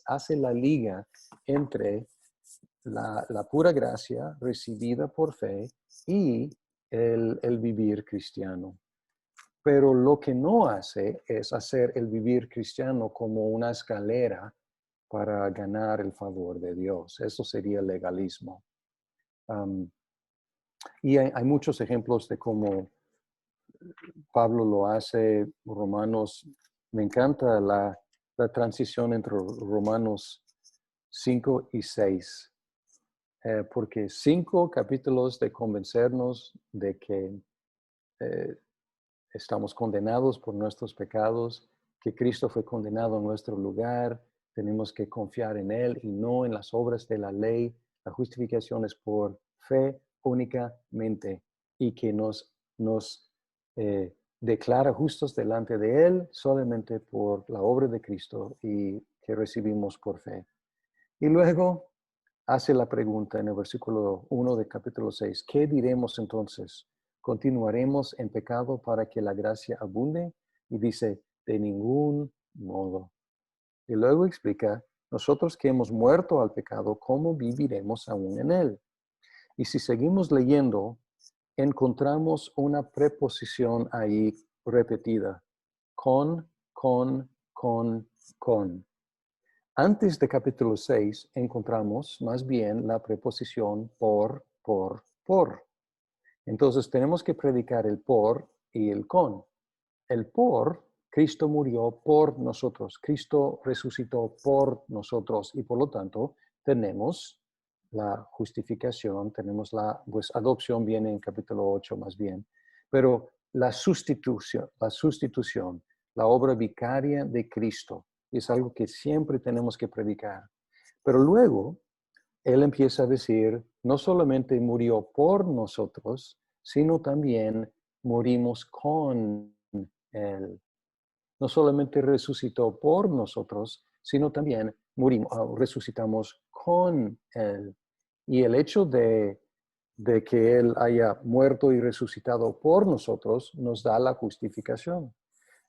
hace la liga entre la pura gracia recibida por fe y el vivir cristiano. Pero lo que no hace es hacer el vivir cristiano como una escalera para ganar el favor de Dios. Eso sería legalismo. Y hay muchos ejemplos de cómo Pablo lo hace. Romanos, me encanta la transición entre Romanos 5 y 6. Porque 5 capítulos de convencernos de que estamos condenados por nuestros pecados, que Cristo fue condenado en nuestro lugar, tenemos que confiar en Él y no en las obras de la ley. La justificación es por fe únicamente y que nos declara justos delante de Él solamente por la obra de Cristo y que recibimos por fe. Y luego hace la pregunta en el versículo 1 de capítulo 6, ¿qué diremos entonces? ¿Continuaremos en pecado para que la gracia abunde? Y dice, de ningún modo. Y luego explica, nosotros que hemos muerto al pecado, ¿cómo viviremos aún en él? Y si seguimos leyendo, encontramos una preposición ahí repetida, con. Antes de capítulo 6 encontramos más bien la preposición por. Entonces tenemos que predicar el por y el con. El por, Cristo murió por nosotros, Cristo resucitó por nosotros y por lo tanto tenemos la justificación, tenemos pues adopción viene en capítulo 8 más bien, pero la sustitución, la obra vicaria de Cristo es algo que siempre tenemos que predicar. Pero luego Él empieza a decir, no solamente murió por nosotros, sino también morimos con Él. No solamente resucitó por nosotros, sino también resucitamos con Él. Y el hecho de que Él haya muerto y resucitado por nosotros nos da la justificación.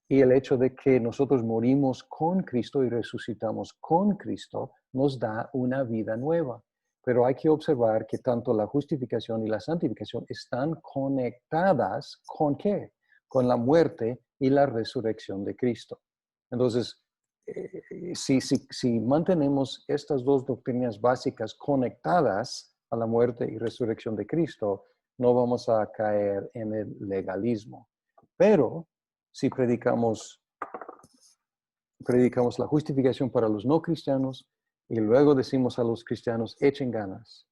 Y el hecho de que nosotros morimos con Cristo y resucitamos con Cristo nos da una vida nueva. Pero hay que observar que tanto la justificación y la santificación están conectadas ¿con qué? Con la muerte y la resurrección de Cristo. Entonces, si mantenemos estas dos doctrinas básicas conectadas a la muerte y resurrección de Cristo, no vamos a caer en el legalismo. Pero si predicamos la justificación para los no cristianos y luego decimos a los cristianos, echen ganas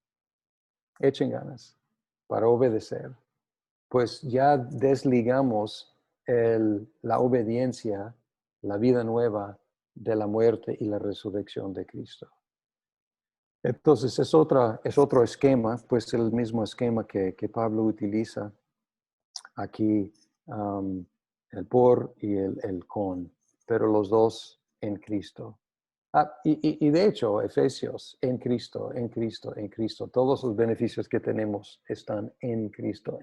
para obedecer, pues ya desligamos la obediencia, la vida nueva de la muerte y la resurrección de Cristo. Entonces es otro esquema, pues el mismo esquema que Pablo utiliza aquí, el por y el con, pero los dos en Cristo. Y de hecho, Efesios, en Cristo, todos los beneficios que tenemos están en Cristo.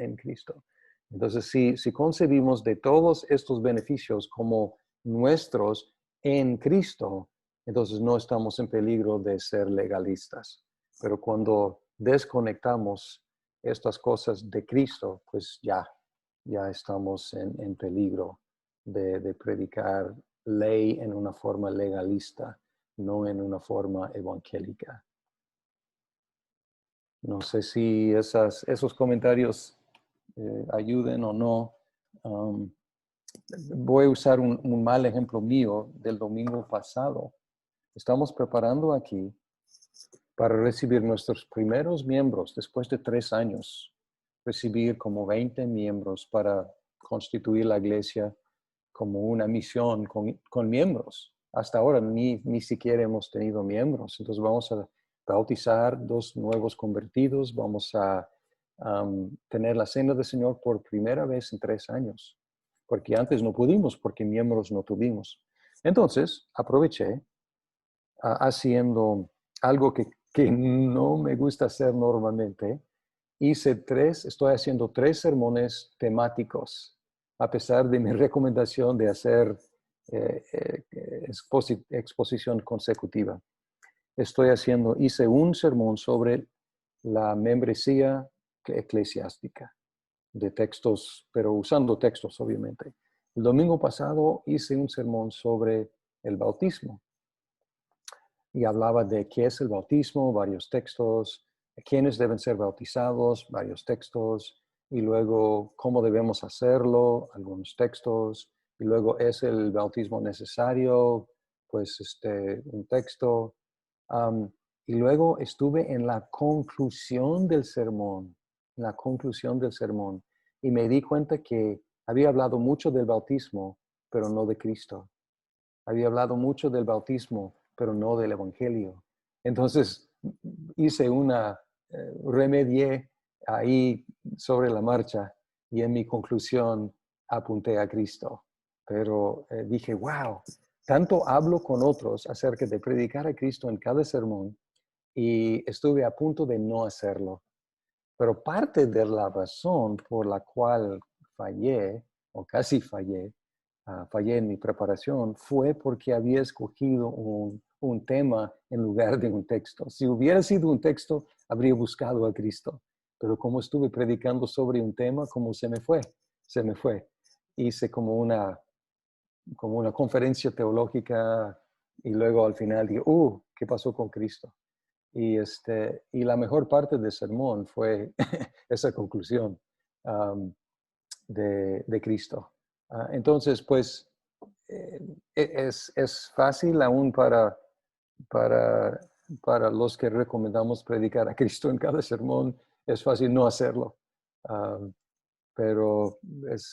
Entonces, si concebimos de todos estos beneficios como nuestros en Cristo, entonces no estamos en peligro de ser legalistas. Pero cuando desconectamos estas cosas de Cristo, pues ya estamos en peligro de predicar ley en una forma legalista, no en una forma evangélica. No sé si esos comentarios ayuden o no. Voy a usar un mal ejemplo mío del domingo pasado. Estamos preparando aquí para recibir nuestros primeros miembros después de 3 años. Recibir como 20 miembros para constituir la iglesia como una misión con miembros. Hasta ahora ni siquiera hemos tenido miembros. Entonces vamos a bautizar 2 nuevos convertidos. Vamos a tener la cena del Señor por primera vez en 3 años. Porque antes no pudimos, porque miembros no tuvimos. Entonces aproveché haciendo algo que no me gusta hacer normalmente. Estoy haciendo 3 sermones temáticos, a pesar de mi recomendación de hacer exposición consecutiva. Hice un sermón sobre la membresía eclesiástica, de textos, pero usando textos, obviamente. El domingo pasado hice un sermón sobre el bautismo. Y hablaba de qué es el bautismo, varios textos, quiénes deben ser bautizados, varios textos, y luego cómo debemos hacerlo, algunos textos, y luego es el bautismo necesario, pues un texto. Y luego estuve en la conclusión del sermón, y me di cuenta que había hablado mucho del bautismo, pero no de Cristo. Había hablado mucho del bautismo, pero no del Evangelio. Entonces hice remedié ahí sobre la marcha y en mi conclusión apunté a Cristo. Pero dije, wow, tanto hablo con otros acerca de predicar a Cristo en cada sermón y estuve a punto de no hacerlo. Pero parte de la razón por la cual fallé, o casi fallé, fallé en mi preparación, fue porque había escogido un tema en lugar de un texto. Si hubiera sido un texto, habría buscado a Cristo. Pero como estuve predicando sobre un tema, como se me fue. Hice como una conferencia teológica y luego al final dije, ¿qué pasó con Cristo? Y la mejor parte del sermón fue esa conclusión de Cristo. Entonces, pues, es fácil aún para, para los que recomendamos predicar a Cristo en cada sermón, es fácil no hacerlo. Pero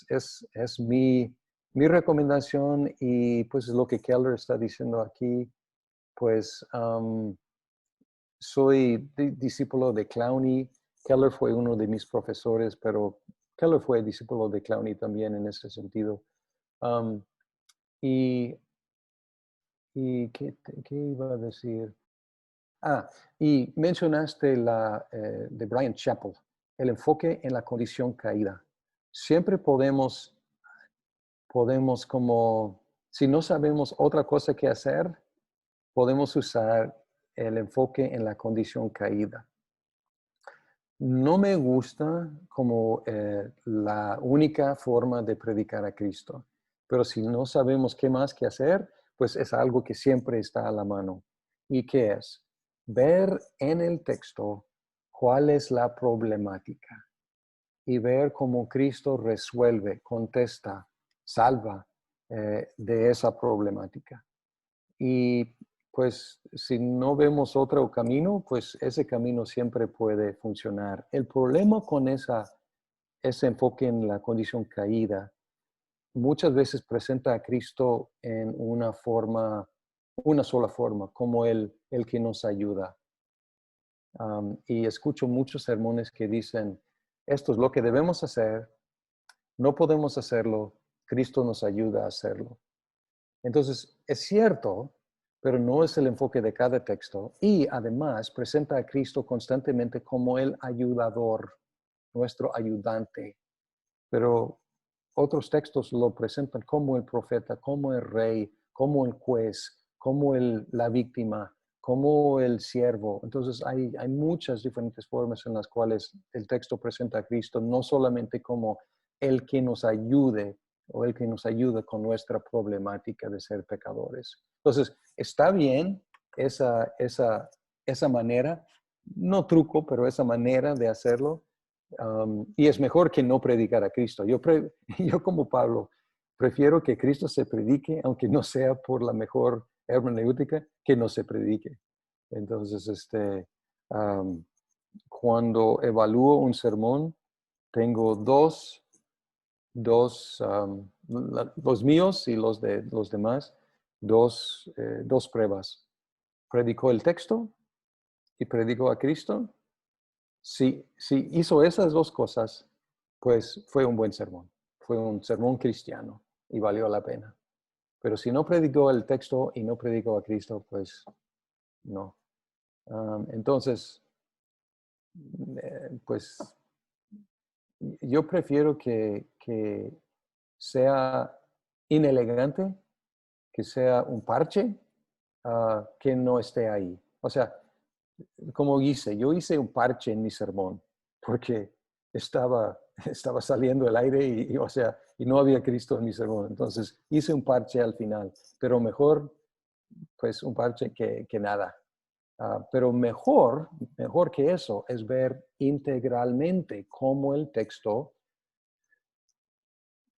es mi recomendación y pues lo que Keller está diciendo aquí, pues soy discípulo de Clowney. Keller fue uno de mis profesores, pero Keller fue discípulo de Clowney también en ese sentido. Y ¿qué iba a decir? Y mencionaste de Bryan Chapell, el enfoque en la condición caída. Siempre podemos como, si no sabemos otra cosa que hacer, podemos usar el enfoque en la condición caída. No me gusta como la única forma de predicar a Cristo, pero si no sabemos qué más que hacer, pues es algo que siempre está a la mano. ¿Y qué es? Ver en el texto cuál es la problemática y ver cómo Cristo resuelve, contesta, salva de esa problemática. Y pues si no vemos otro camino, pues ese camino siempre puede funcionar. El problema con ese enfoque en la condición caída muchas veces presenta a Cristo en una sola forma, como el que nos ayuda. Y escucho muchos sermones que dicen, esto es lo que debemos hacer, no podemos hacerlo, Cristo nos ayuda a hacerlo. Entonces, es cierto, pero no es el enfoque de cada texto. Y además presenta a Cristo constantemente como el ayudador, nuestro ayudante. Pero otros textos lo presentan como el profeta, como el rey, como el juez, como la víctima, como el siervo. Entonces, hay muchas diferentes formas en las cuales el texto presenta a Cristo, no solamente como el que nos ayude, o el que nos ayuda con nuestra problemática de ser pecadores. Entonces, está bien esa manera, no truco, pero esa manera de hacerlo. Y es mejor que no predicar a Cristo. Yo como Pablo, prefiero que Cristo se predique, aunque no sea por la mejor hermenéutica, que no se predique. Entonces, cuando evalúo un sermón, tengo los míos y los de los demás, dos pruebas. ¿Predicó el texto y predicó a Cristo? Si hizo esas dos cosas, pues fue un buen sermón. Fue un sermón cristiano y valió la pena. Pero si no predicó el texto y no predicó a Cristo, pues no. Entonces, pues yo prefiero que sea inelegante, que sea un parche, que no esté ahí. O sea, como yo hice un parche en mi sermón, porque estaba saliendo el aire y no había Cristo en mi sermón. Entonces hice un parche al final, pero mejor pues un parche que nada. Pero mejor que eso es ver integralmente cómo el texto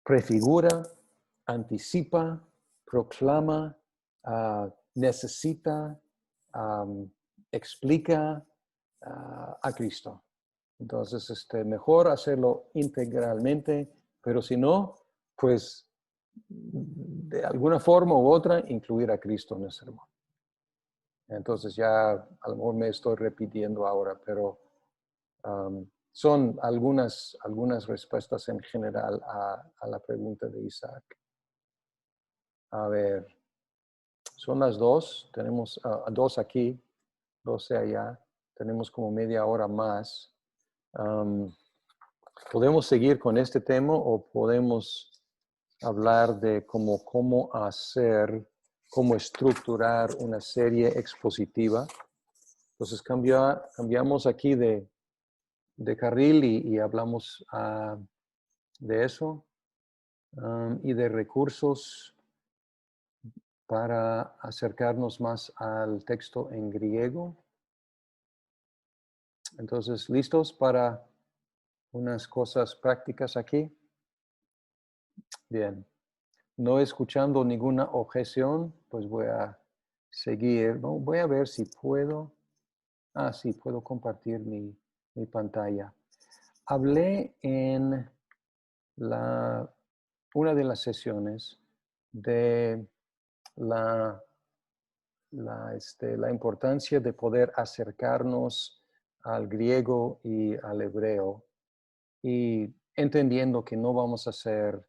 prefigura, anticipa, proclama, necesita, explica a Cristo. Entonces, mejor hacerlo integralmente, pero si no, pues de alguna forma u otra incluir a Cristo en el sermón. Entonces ya a lo mejor me estoy repitiendo ahora, pero son algunas respuestas en general a la pregunta de Isaac. A ver, son las 2, tenemos 2 aquí, 12 allá, tenemos como media hora más. ¿Podemos seguir con este tema o podemos hablar de cómo estructurar una serie expositiva? Entonces cambiamos aquí de carril y hablamos de eso y de recursos para acercarnos más al texto en griego. Entonces, ¿listos para unas cosas prácticas aquí? Bien. No escuchando ninguna objeción, pues voy a seguir. Voy a ver si puedo. Sí, puedo compartir mi pantalla. Hablé en una de las sesiones de la importancia de poder acercarnos al griego y al hebreo y entendiendo que no vamos a ser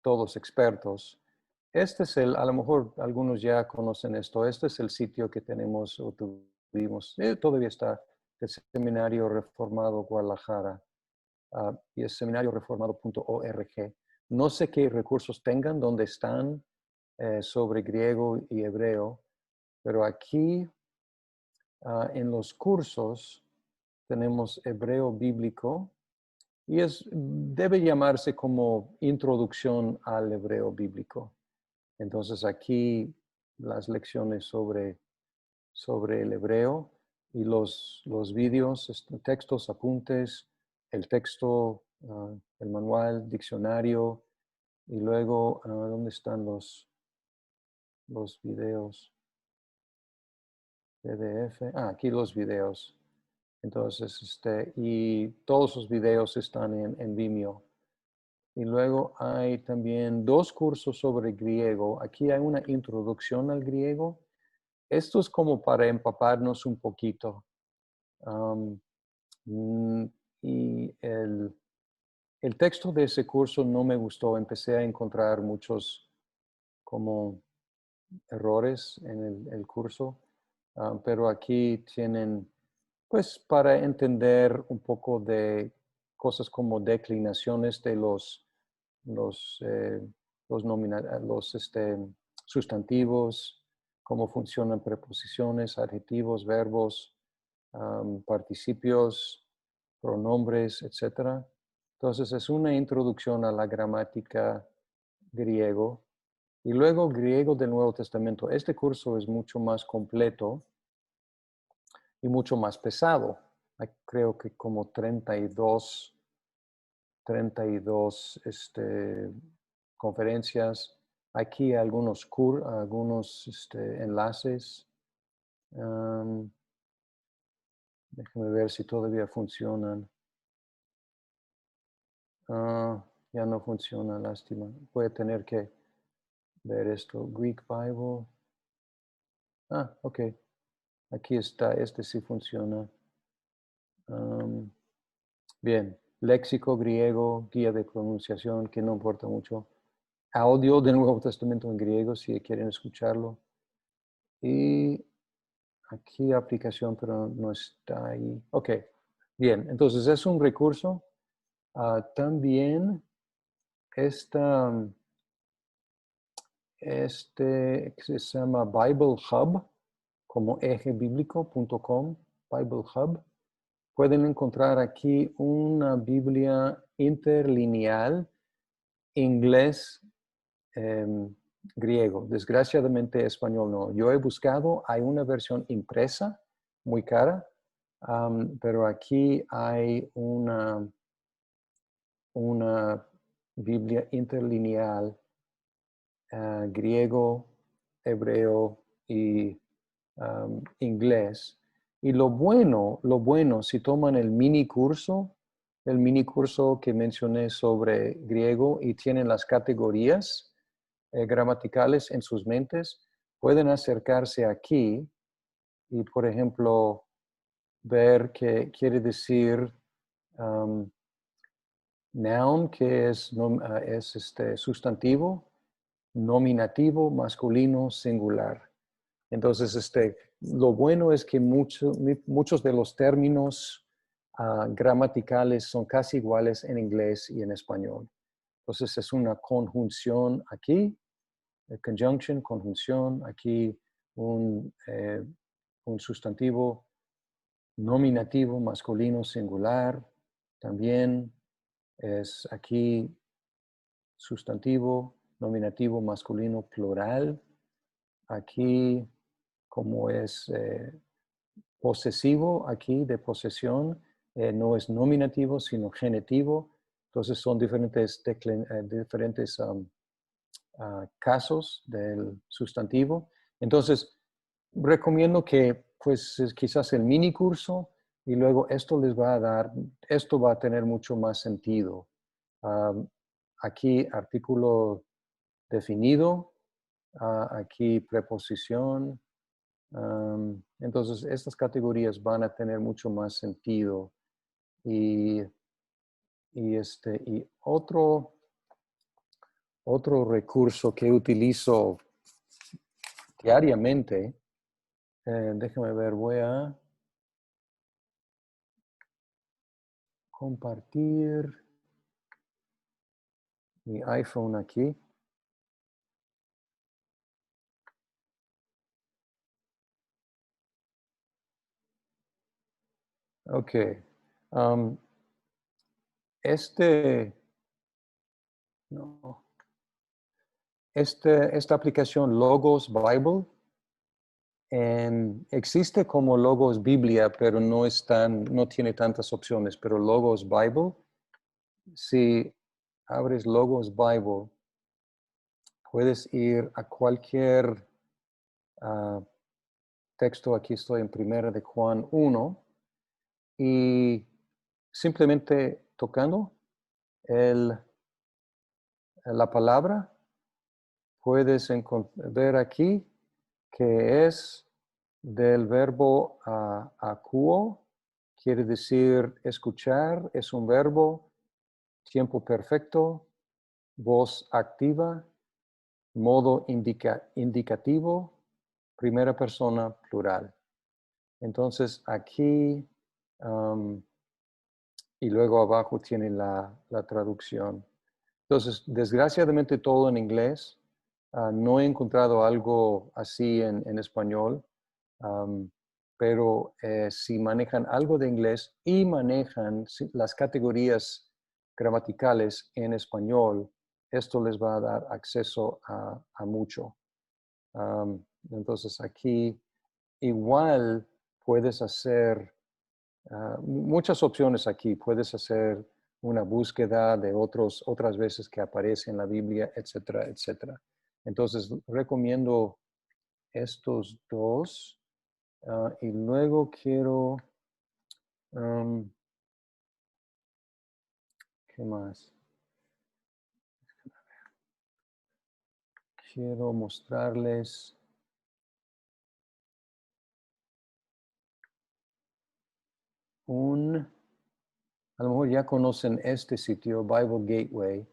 todos expertos. Este es a lo mejor algunos ya conocen esto, este es el sitio que tenemos o tuvimos, todavía está, el Seminario Reformado Guadalajara, y es seminarioreformado.org. No sé qué recursos tengan, donde están sobre griego y hebreo, pero aquí en los cursos tenemos hebreo bíblico y debe llamarse como introducción al hebreo bíblico. Entonces aquí las lecciones sobre el hebreo y los vídeos, textos, apuntes, el texto, el manual, diccionario y luego, ¿dónde están los videos? PDF. Aquí los videos. Entonces, y todos los videos están en Vimeo. Y luego hay también 2 cursos sobre griego. Aquí hay una introducción al griego. Esto es como para empaparnos un poquito. Y el texto de ese curso no me gustó. Empecé a encontrar muchos como errores en el curso. Pero aquí tienen, pues, para entender un poco de cosas como declinaciones de los sustantivos, cómo funcionan preposiciones, adjetivos, verbos, participios, pronombres, etc. Entonces es una introducción a la gramática griego. Y luego griego del Nuevo Testamento. Este curso es mucho más completo y mucho más pesado. Hay, creo que como 32 conferencias. Aquí algunos enlaces. Déjame ver si todavía funcionan. Ya no funciona, lástima. Voy a tener que ver esto. Greek Bible. Ok. Aquí está. Este sí funciona. Bien. Léxico griego, guía de pronunciación, que no importa mucho. Audio del Nuevo Testamento en griego, si quieren escucharlo. Y aquí aplicación, pero no está ahí. Ok. Bien. Entonces es un recurso. También se llama Bible Hub, como ejebiblico.com, Bible Hub. Pueden encontrar aquí una Biblia interlineal, inglés, griego. Desgraciadamente español no. Yo he buscado, hay una versión impresa, muy cara, pero aquí hay una Biblia interlineal griego hebreo y inglés. Y lo bueno, si toman el mini curso que mencioné sobre griego y tienen las categorías gramaticales en sus mentes, pueden acercarse aquí y, por ejemplo, ver qué quiere decir noun, que es sustantivo, nominativo, masculino, singular. Entonces, lo bueno es que muchos de los términos gramaticales son casi iguales en inglés y en español. Entonces, es una conjunción aquí, conjunction, conjunción, aquí un sustantivo nominativo, masculino, singular. También es aquí sustantivo, nominativo, masculino, plural. Aquí, como es posesivo, aquí de posesión, no es nominativo, sino genitivo. Entonces son diferentes casos del sustantivo. Entonces, recomiendo que pues quizás el mini curso y luego esto va a tener mucho más sentido. Aquí artículo definido, aquí preposición. Entonces, estas categorías van a tener mucho más sentido. Y otro recurso que utilizo diariamente, déjame ver, voy a compartir mi iPhone aquí. Ok. Um, no, esta aplicación Logos Bible existe como Logos Biblia, pero no tiene tantas opciones. Pero Logos Bible, si abres Logos Bible, puedes ir a cualquier texto. Aquí estoy en 1 de Juan 1 y simplemente tocando la palabra, puedes ver aquí que es del verbo acuo, quiere decir escuchar, es un verbo, tiempo perfecto, voz activa, modo indicativo, primera persona plural. Entonces aquí, y luego abajo tiene la traducción. Entonces, desgraciadamente todo en inglés. No he encontrado algo así en español, pero si manejan algo de inglés y manejan las categorías gramaticales en español, esto les va a dar acceso a mucho. Entonces aquí igual puedes hacer muchas opciones aquí. Puedes hacer una búsqueda de otras veces que aparece en la Biblia, etcétera, etcétera. Entonces, recomiendo estos dos. Y luego quiero, ¿qué más? Quiero mostrarles a lo mejor ya conocen este sitio, Bible Gateway.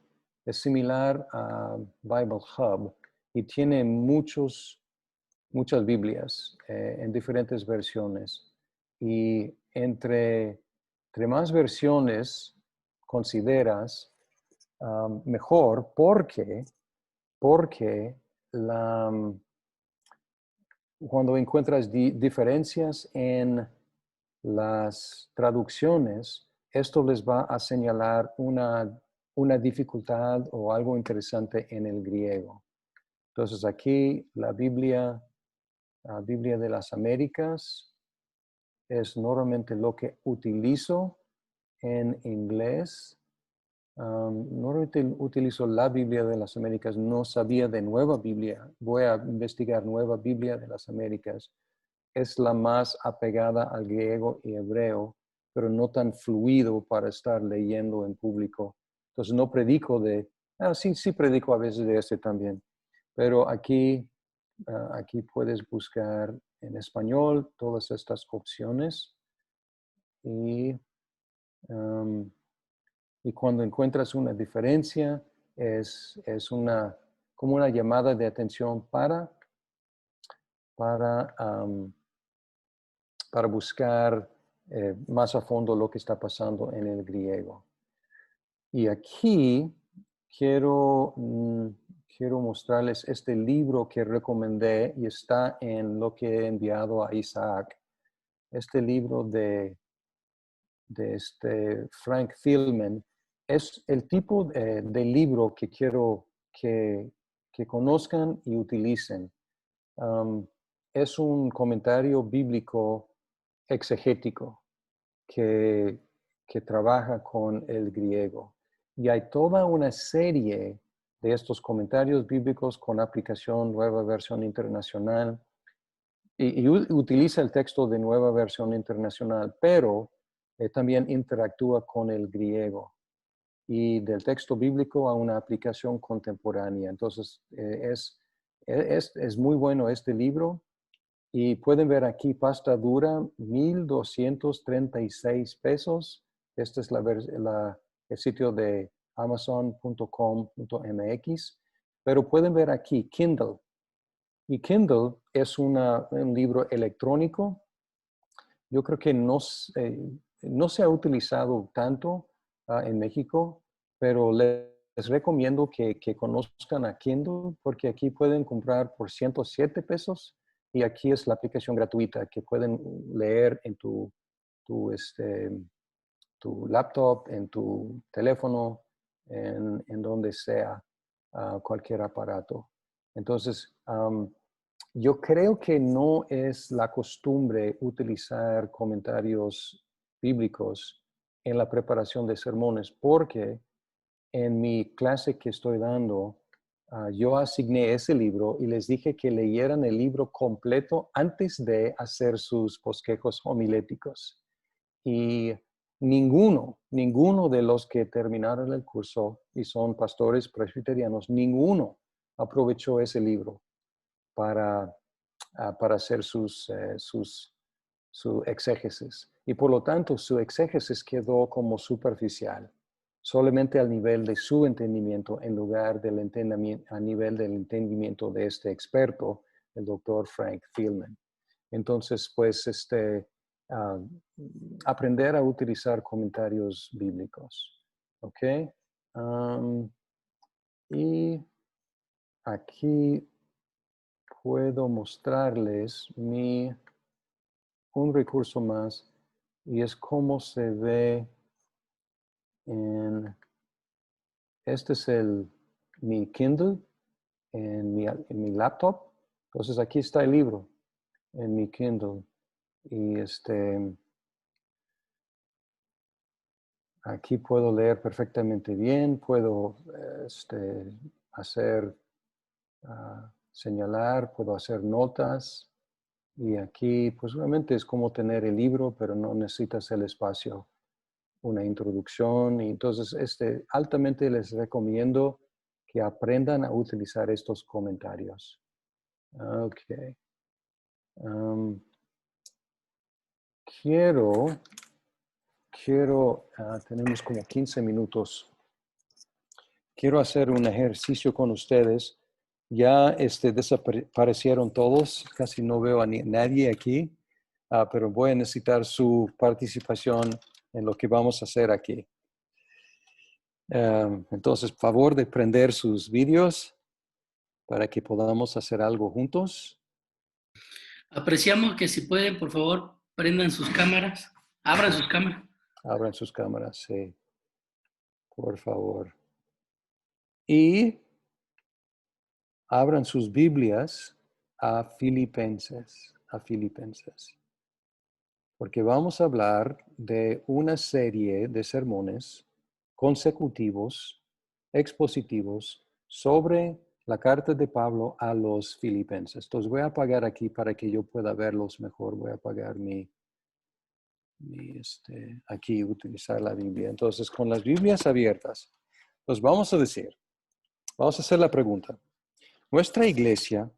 Es similar a Bible Hub y tiene muchas Biblias en diferentes versiones. Y entre más versiones consideras, mejor, porque cuando encuentras diferencias en las traducciones, esto les va a señalar una dificultad o algo interesante en el griego. Entonces aquí la Biblia de las Américas es normalmente lo que utilizo en inglés. Normalmente utilizo la Biblia de las Américas, no sabía de Nueva Biblia. Voy a investigar Nueva Biblia de las Américas. Es la más apegada al griego y hebreo, pero no tan fluido para estar leyendo en público. Entonces no predico sí predico a veces de este también, pero aquí puedes buscar en español todas estas opciones y, um, y cuando encuentras una diferencia es como una llamada de atención para, um, para buscar más a fondo lo que está pasando en el griego. Y aquí quiero, quiero mostrarles este libro que recomendé y está en lo que he enviado a Isaac. Este libro de Frank Thielman es el tipo de libro que quiero que conozcan y utilicen. Es un comentario bíblico exegético que, que trabaja con el griego. Y hay toda una serie de estos comentarios bíblicos con aplicación Nueva Versión Internacional. Y utiliza el texto de Nueva Versión Internacional, pero también interactúa con el griego. Y del texto bíblico a una aplicación contemporánea. Entonces, es muy bueno este libro. Y pueden ver aquí, pasta dura, 1,236 pesos. Este es el sitio de amazon.com.mx. Pero pueden ver aquí, Kindle. Y Kindle es un libro electrónico. Yo creo que no se ha utilizado tanto en México, pero les recomiendo que conozcan a Kindle porque aquí pueden comprar por 107 pesos y aquí es la aplicación gratuita que pueden leer en tu laptop, en tu teléfono, en donde sea, cualquier aparato. Entonces, yo creo que no es la costumbre utilizar comentarios bíblicos en la preparación de sermones, porque en mi clase que estoy dando, yo asigné ese libro y les dije que leyeran el libro completo antes de hacer sus bosquejos homiléticos. Y ninguno de los que terminaron el curso y son pastores presbiterianos, ninguno aprovechó ese libro para hacer su exégesis. Y por lo tanto, su exégesis quedó como superficial, solamente al nivel de su entendimiento en lugar del entendimiento, a nivel del entendimiento de este experto, el doctor Frank Thielman. Entonces, pues, aprender a utilizar comentarios bíblicos. ¿Ok? Y aquí puedo mostrarles un recurso más y es cómo se ve este es mi Kindle en mi laptop. Entonces aquí está el libro en mi Kindle y aquí puedo leer perfectamente bien, puedo señalar, puedo hacer notas. Y aquí, pues realmente es como tener el libro, pero no necesitas el espacio, una introducción. Y entonces, altamente les recomiendo que aprendan a utilizar estos comentarios. Ok. Tenemos como 15 minutos. Quiero hacer un ejercicio con ustedes. Ya desaparecieron todos, casi no veo a nadie aquí, pero voy a necesitar su participación en lo que vamos a hacer aquí. Entonces, favor de prender sus vídeos para que podamos hacer algo juntos. Apreciamos que si pueden, por favor, prendan sus cámaras, abran sus cámaras. Abran sus cámaras, sí, por favor. Y abran sus Biblias a Filipenses, porque vamos a hablar de una serie de sermones consecutivos, expositivos, sobre la carta de Pablo a los filipenses. Entonces voy a apagar aquí para que yo pueda verlos mejor. Voy a apagar aquí utilizar la Biblia. Entonces, con las Biblias abiertas, pues vamos a hacer la pregunta. Nuestra iglesia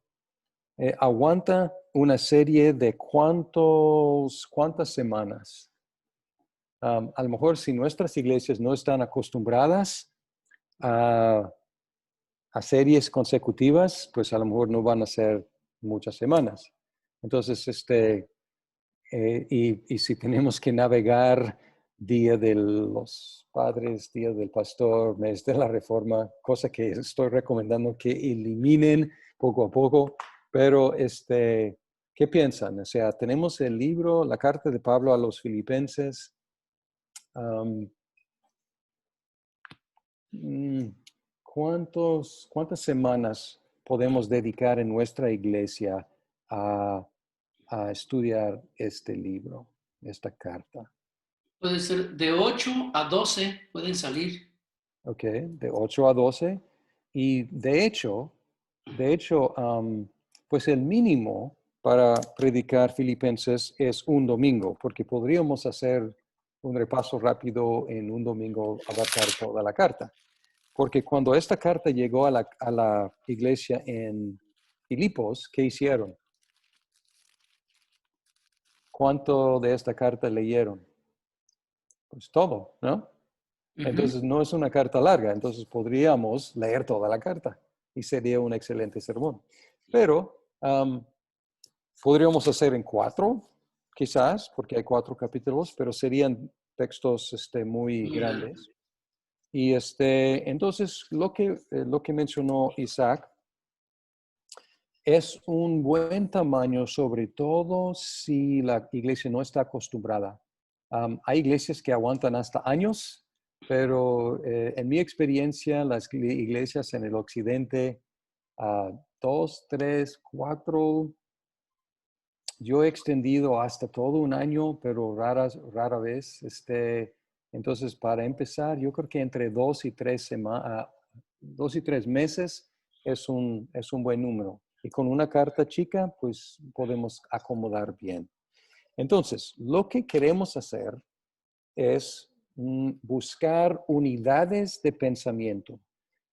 aguanta una serie de cuántas semanas. A lo mejor si nuestras iglesias no están acostumbradas a series consecutivas, pues a lo mejor no van a ser muchas semanas. Entonces, y si tenemos que navegar Día de los Padres, Día del Pastor, Mes de la Reforma, cosa que estoy recomendando que eliminen poco a poco, pero ¿qué piensan? O sea, tenemos el libro, la carta de Pablo a los Filipenses. ¿Cuántas semanas podemos dedicar en nuestra iglesia a estudiar este libro, esta carta? Puede ser de 8 a 12, pueden salir. Ok, de 8 a 12. Y de hecho, pues el mínimo para predicar Filipenses es un domingo, porque podríamos hacer un repaso rápido en un domingo, abarcar toda la carta. Porque cuando esta carta llegó a la iglesia en Filipos, ¿qué hicieron? ¿Cuánto de esta carta leyeron? Pues todo, ¿no? Entonces no es una carta larga, entonces podríamos leer toda la carta y sería un excelente sermón. Pero podríamos hacer en 4, quizás, porque hay 4 capítulos, pero serían textos muy grandes. Y entonces lo que mencionó Isaac es un buen tamaño, sobre todo si la iglesia no está acostumbrada. Hay iglesias que aguantan hasta años, pero en mi experiencia, las iglesias en el occidente, 2, 3, 4, yo he extendido hasta todo un año, pero rara vez. Entonces, para empezar, yo creo que entre 2 y 3 meses es un buen número. Y con una carta chica, pues podemos acomodar bien. Entonces, lo que queremos hacer es buscar unidades de pensamiento.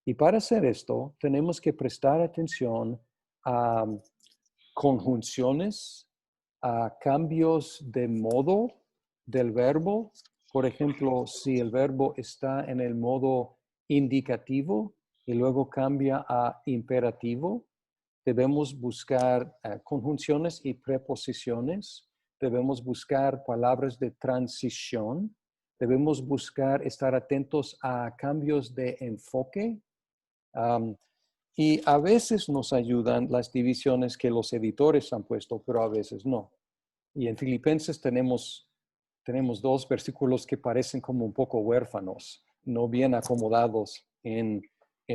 Y para hacer esto, tenemos que prestar atención a conjunciones, a cambios de modo del verbo. Por ejemplo, si el verbo está en el modo indicativo y luego cambia a imperativo, debemos buscar conjunciones y preposiciones. Debemos buscar palabras de transición. Debemos buscar estar atentos a cambios de enfoque. Y a veces nos ayudan las divisiones que los editores han puesto, pero a veces no. Y en Filipenses tenemos 2 versículos que parecen como un poco huérfanos, no bien acomodados en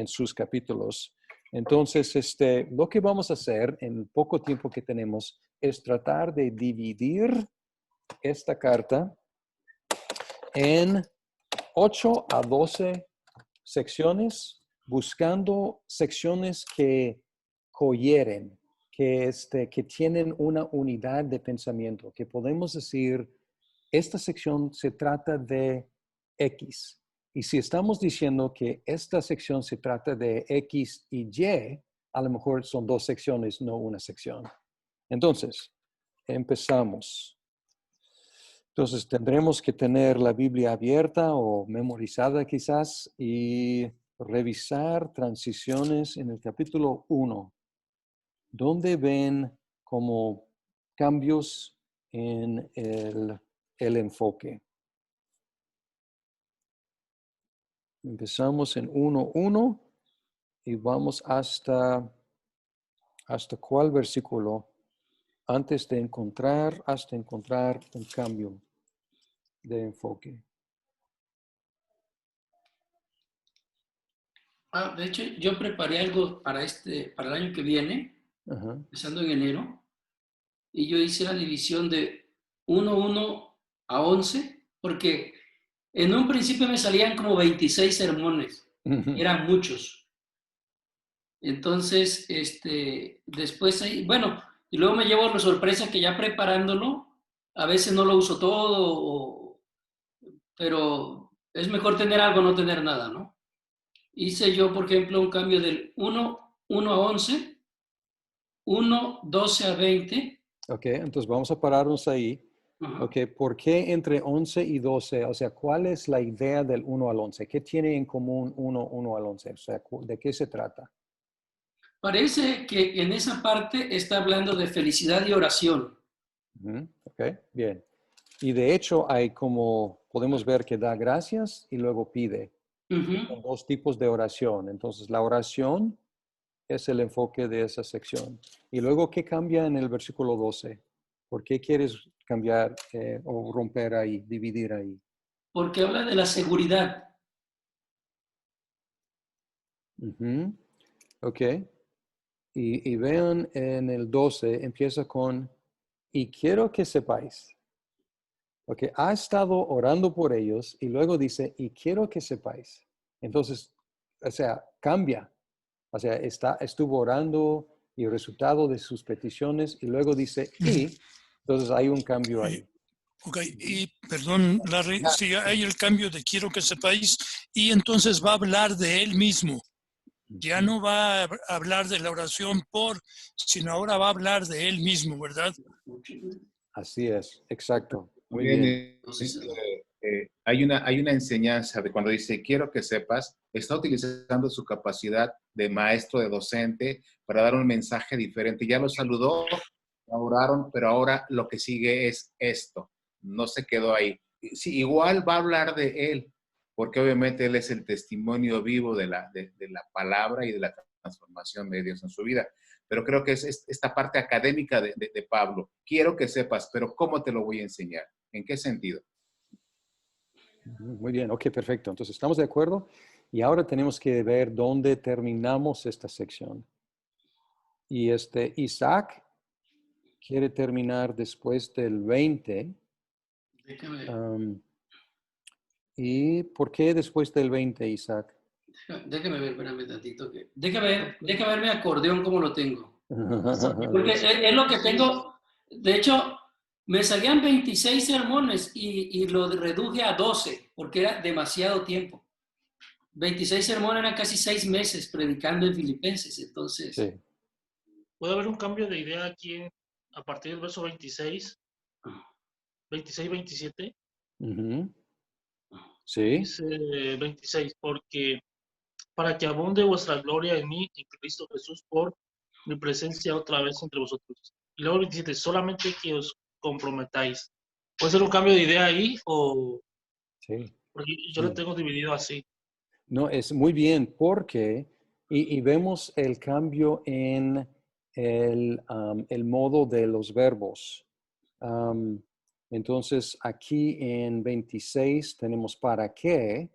sus capítulos. Entonces, lo que vamos a hacer en el poco tiempo que tenemos es tratar de dividir esta carta en 8 a 12 secciones, buscando secciones que cohieren, que tienen una unidad de pensamiento, que podemos decir, esta sección se trata de X. Y si estamos diciendo que esta sección se trata de X y Y, a lo mejor son 2 secciones, no una sección. Entonces, empezamos. Entonces, tendremos que tener la Biblia abierta o memorizada quizás y revisar transiciones en el capítulo 1, donde ven como cambios en el enfoque. Empezamos en 1:1 y vamos hasta cuál versículo hasta encontrar un cambio de enfoque. De hecho, yo preparé algo para el año que viene, empezando en enero, y yo hice la división de 1:1 a 11, porque En un principio me salían como 26 sermones, y eran muchos. Entonces, después, bueno, y luego me llevo la sorpresa que ya preparándolo, a veces no lo uso todo, pero es mejor tener algo, no tener nada, ¿no? Hice yo, por ejemplo, un cambio del 1 a 11, 12 a 20. Ok, entonces vamos a pararnos ahí. Ajá. Ok, ¿por qué entre 11 y 12? O sea, ¿cuál es la idea del 1 al 11? ¿Qué tiene en común 1 al 11? O sea, ¿de qué se trata? Parece que en esa parte está hablando de felicidad y oración. Ok, bien. Y de hecho hay como, podemos ver que da gracias y luego pide. Son Uh-huh. dos tipos de oración. Entonces, la oración es el enfoque de esa sección. Y luego, ¿qué cambia en el versículo 12? ¿Por qué quieres cambiar o romper ahí, dividir ahí? Porque habla de la seguridad. Ujú. Ok. Y vean en el 12, empieza con, y quiero que sepáis. Ok, ha estado orando por ellos y luego dice, y quiero que sepáis. Entonces, o sea, cambia. O sea, estuvo orando y el resultado de sus peticiones y luego dice, y, entonces hay un cambio Y, ahí. ok, y perdón, Larry, si hay el cambio de quiero que sepáis, y entonces va a hablar de él mismo. Ya no va a hablar de la oración por, sino ahora va a hablar de él mismo, ¿verdad? Así es, exacto. Muy También bien. hay una enseñanza de cuando dice, quiero que sepas, está utilizando su capacidad de maestro, de docente, para dar un mensaje diferente. Ya lo saludó, oraron, pero ahora lo que sigue es esto. No se quedó ahí. Sí, igual va a hablar de él, porque obviamente él es el testimonio vivo de la palabra y de la transformación de Dios en su vida. Pero creo que es esta parte académica de Pablo. Quiero que sepas, pero ¿cómo te lo voy a enseñar? ¿En qué sentido? Muy bien, ok, perfecto. Entonces, ¿estamos de acuerdo? Y ahora tenemos que ver dónde terminamos esta sección. Y Isaac quiere terminar después del 20. ¿Y por qué después del 20, Isaac? Déjame ver, espérame tantito. Déjame ver mi acordeón como lo tengo. Porque es lo que tengo. De hecho, me salían 26 sermones y lo reduje a 12 porque era demasiado tiempo. 26 sermones eran casi 6 meses predicando en Filipenses. Entonces, Sí. Puede haber un cambio de idea aquí a partir del verso 26, 27. Ujú. Sí. Dice 26, porque para que abunde vuestra gloria en mí, en Cristo Jesús, por mi presencia otra vez entre vosotros. Y luego 27, solamente que os comprometáis. ¿Puede ser un cambio de idea ahí o...? Sí. Porque yo lo tengo dividido así. No, es muy bien porque, y vemos el cambio en el modo de los verbos. Entonces, aquí en 26 tenemos para qué,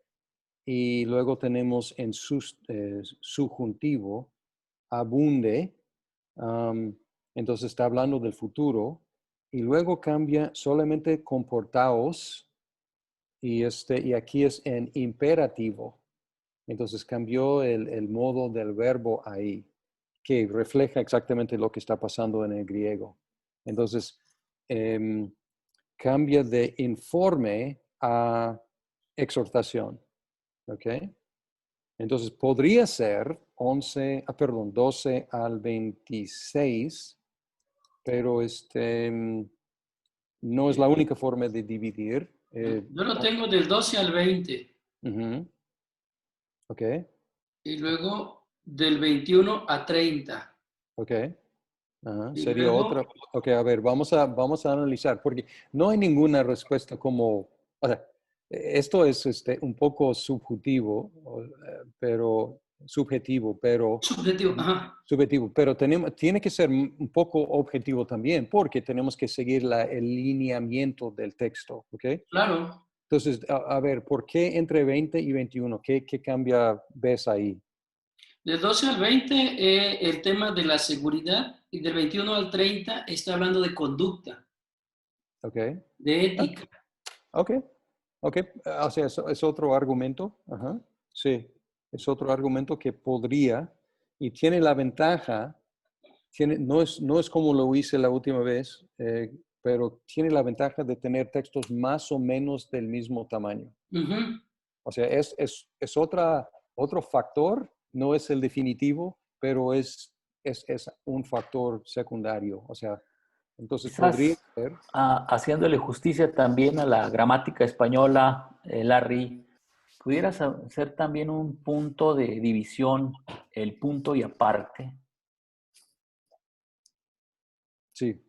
y luego tenemos en subjuntivo, abunde. Entonces está hablando del futuro, y luego cambia solamente comportaos, y aquí es en imperativo. Entonces cambió el modo del verbo ahí, que refleja exactamente lo que está pasando en el griego. Entonces, cambia de informe a exhortación. ¿Ok? Entonces, podría ser 12 al 26, pero no es la única forma de dividir. yo lo tengo del 12 al 20 Ok, y luego del 21 a 30. ok. Ajá, Y sería luego, otra. Ok, a ver, vamos a analizar, porque no hay ninguna respuesta como, o sea, esto es un poco subjetivo, pero subjetivo, ajá. subjetivo, pero tiene que ser un poco objetivo también, porque tenemos que seguir el lineamiento del texto, ¿ok? Claro. Entonces, a ver, ¿por qué entre 20 y 21? ¿Qué cambia ves ahí? Del 12 al 20, el tema de la seguridad, y del 21 al 30 está hablando de conducta, ¿Ok? de ética. Ok, Ok, o sea, es otro argumento. Ajá. Sí, es otro argumento que podría y tiene la ventaja, no es como lo hice la última vez, pero tiene la ventaja de tener textos más o menos del mismo tamaño. Ujú. O sea, es otro factor, no es el definitivo, pero es un factor secundario. O sea, entonces podría Quizás ser. haciéndole justicia también a la gramática española, Larry, ¿pudieras hacer también un punto de división, el punto y aparte, Sí,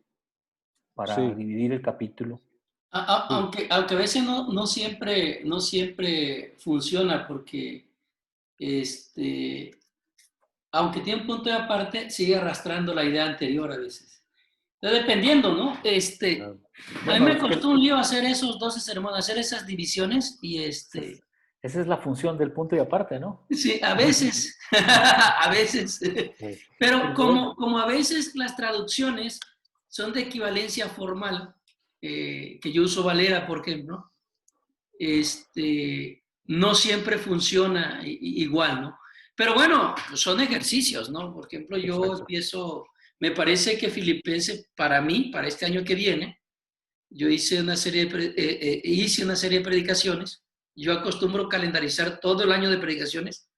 para sí, dividir el capítulo? sí, Aunque a veces no siempre funciona porque aunque tiene un punto de aparte, sigue arrastrando la idea anterior a veces. Entonces, dependiendo, ¿no? claro. A mí Bueno, me es que costó un lío hacer esos 12 sermones, hacer esas divisiones y esa es la función del punto y aparte, ¿no? sí, a veces, a veces. Sí. Y Pero luego, como a veces las traducciones son de equivalencia formal, que yo uso Valera, por ejemplo, no siempre funciona igual, ¿no? Pero bueno, son ejercicios, ¿no? Por ejemplo, yo exacto. empiezo, me parece que Filipenses, para mí, para este año que viene, yo hice una serie de predicaciones. Yo acostumbro calendarizar todo el año de predicaciones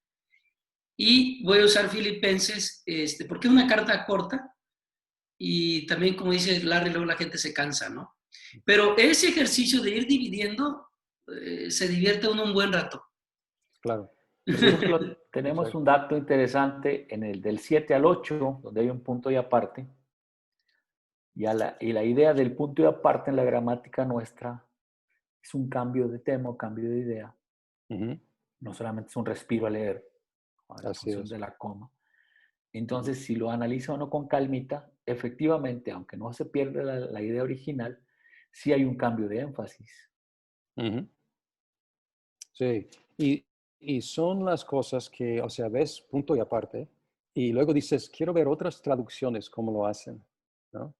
y voy a usar Filipenses, porque es una carta corta y también, como dice Larry, luego la gente se cansa, ¿no? Pero ese ejercicio de ir dividiendo, se divierte uno un buen rato. Claro. Por Sí, ejemplo, tenemos exacto. un dato interesante en el del 7 al 8, donde hay un punto y aparte, y la idea del punto y aparte en la gramática nuestra es un cambio de tema, cambio de idea, Ujú. no solamente es un respiro a leer, en Así función es. de la coma. Ujú. Entonces, si lo analiza uno con calmita, efectivamente, aunque no se pierde la idea original, sí hay un cambio de énfasis. Ujú. Sí. Y son las cosas que, o sea, ves punto y aparte, y luego dices, quiero ver otras traducciones cómo lo hacen, ¿no?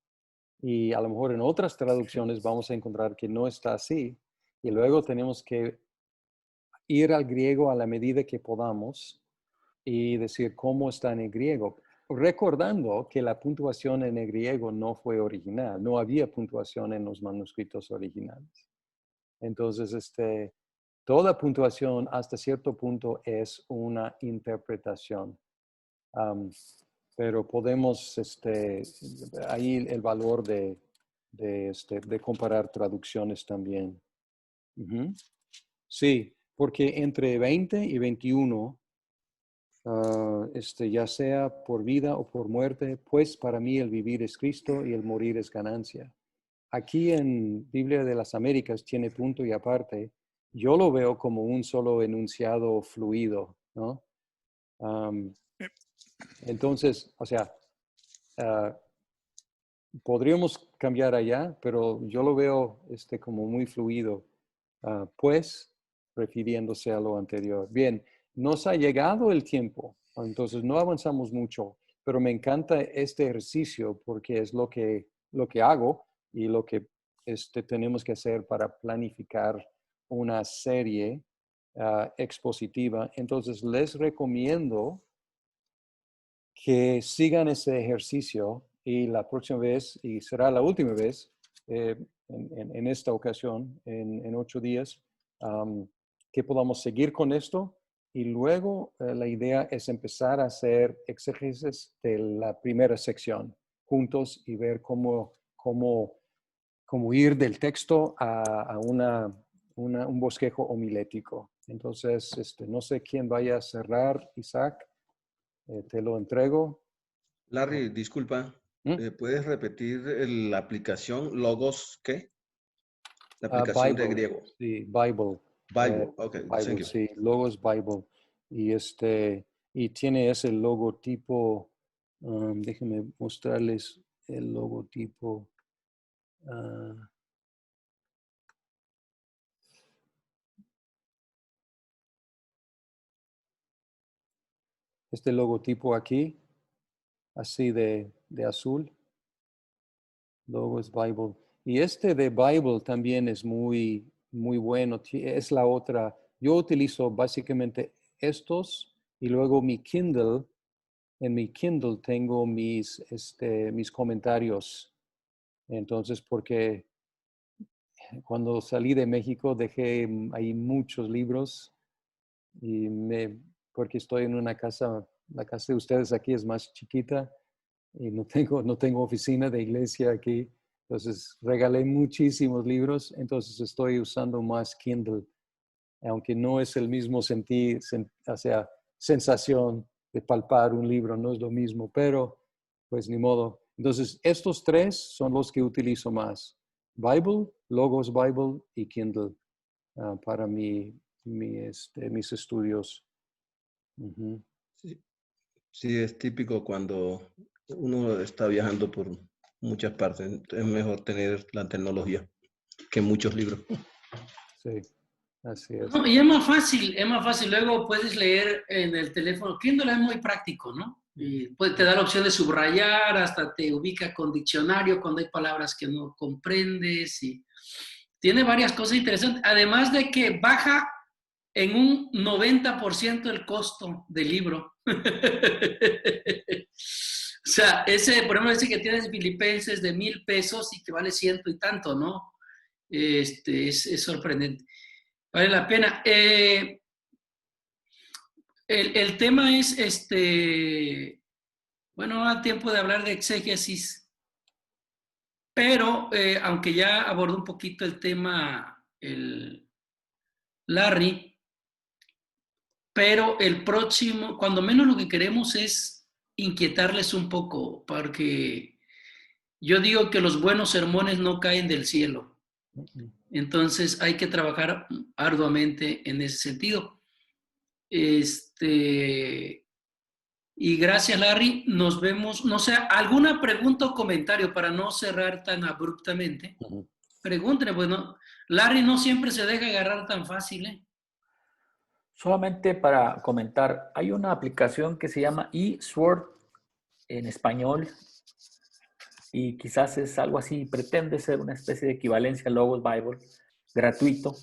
Y a lo mejor en otras traducciones vamos a encontrar que no está así, y luego tenemos que ir al griego a la medida que podamos y decir cómo está en el griego, recordando que la puntuación en el griego no fue original, no había puntuación en los manuscritos originales. Entonces, toda puntuación hasta cierto punto es una interpretación. Am, pero podemos, ahí el valor de comparar traducciones también. Ujú. Sí, porque entre 20 y 21, ya sea por vida o por muerte, pues para mí el vivir es Cristo y el morir es ganancia. Aquí en Biblia de las Américas tiene punto y aparte. Yo lo veo como un solo enunciado fluido, ¿no? Am, entonces, o sea, ah, podríamos cambiar allá, pero yo lo veo como muy fluido, pues refiriéndose a lo anterior. Bien, nos ha llegado el tiempo, entonces no avanzamos mucho, pero me encanta este ejercicio porque es lo que hago y lo que tenemos que hacer para planificar una serie expositiva. Entonces les recomiendo que sigan ese ejercicio y la próxima vez, y será la última vez, en esta ocasión, en 8 días, que podamos seguir con esto. Y luego la idea es empezar a hacer exégesis de la primera sección juntos y ver cómo ir del texto a un bosquejo homilético. Entonces, no sé quién vaya a cerrar, Isaac, te lo entrego. Larry, disculpa, ¿Mm? ¿puedes repetir la aplicación Logos qué? La aplicación de Bible, griego. sí, Bible, Bible, okay, thank Bible, you. sí, Logos Bible. Y y tiene ese logotipo, déjenme mostrarles el logotipo. ah, este logotipo aquí, así de azul, Logos Bible. Y este de Bible también es muy muy bueno. Es la otra. Yo utilizo básicamente estos y luego mi Kindle. En mi Kindle tengo mis comentarios. Entonces, porque cuando salí de México dejé ahí muchos libros y porque estoy en una casa, la casa de ustedes aquí es más chiquita y no tengo oficina de iglesia aquí. Entonces regalé muchísimos libros, entonces estoy usando más Kindle, aunque no es el mismo sensación de palpar un libro, no es lo mismo, pero pues ni modo. Entonces estos tres son los que utilizo más: Bible, Logos Bible y Kindle para mis estudios. Uh-huh. Sí, es típico cuando uno está viajando por muchas partes. Es mejor tener la tecnología que muchos libros. Sí, así es. No, y es más fácil. Luego puedes leer en el teléfono. Kindle es muy práctico, ¿no? Y pues te da la opción de subrayar, hasta te ubica con diccionario cuando hay palabras que no comprendes y tiene varias cosas interesantes. Además de que baja en un 90% el costo del libro. O sea, por ejemplo, dice que tienes Filipenses de 1,000 pesos y que vale 100 y tanto, ¿no? Es sorprendente. Vale la pena. El tema es, bueno, no da tiempo de hablar de exégesis, pero aunque ya abordó un poquito el tema el Larry, pero el próximo, cuando menos lo que queremos es inquietarles un poco, porque yo digo que los buenos sermones no caen del cielo. Entonces hay que trabajar arduamente en ese sentido. Y gracias, Larry. Nos vemos. No sé, ¿alguna pregunta o comentario para no cerrar tan abruptamente? Pregúntenle, pues no. Larry no siempre se deja agarrar tan fácil, ¿eh? Solamente para comentar, hay una aplicación que se llama eSword en español y quizás es algo así, pretende ser una especie de equivalencia al Logos Bible, gratuito,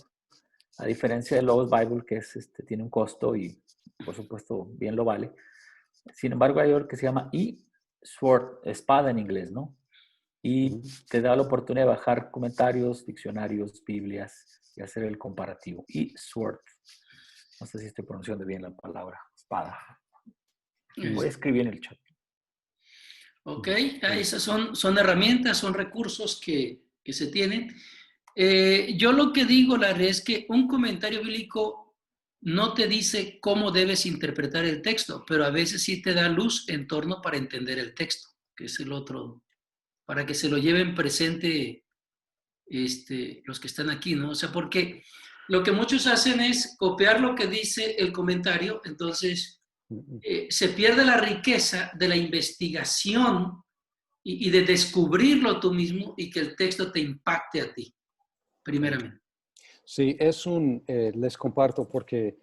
a diferencia del Logos Bible que tiene un costo y por supuesto bien lo vale. Sin embargo, hay otro que se llama eSword, espada en inglés, ¿no? Y te da la oportunidad de bajar comentarios, diccionarios, Biblias y hacer el comparativo. eSword. No sé si estoy pronunciando bien la palabra espada. Voy a escribir en el chat. Ok, esas son herramientas, son recursos que se tienen. Yo lo que digo, Larry, es que un comentario bíblico no te dice cómo debes interpretar el texto, pero a veces sí te da luz en torno para entender el texto, que es el otro, para que se lo lleven presente los que están aquí, ¿no? O sea, porque lo que muchos hacen es copiar lo que dice el comentario, entonces se pierde la riqueza de la investigación y de descubrirlo tú mismo y que el texto te impacte a ti, primeramente. Sí, les comparto porque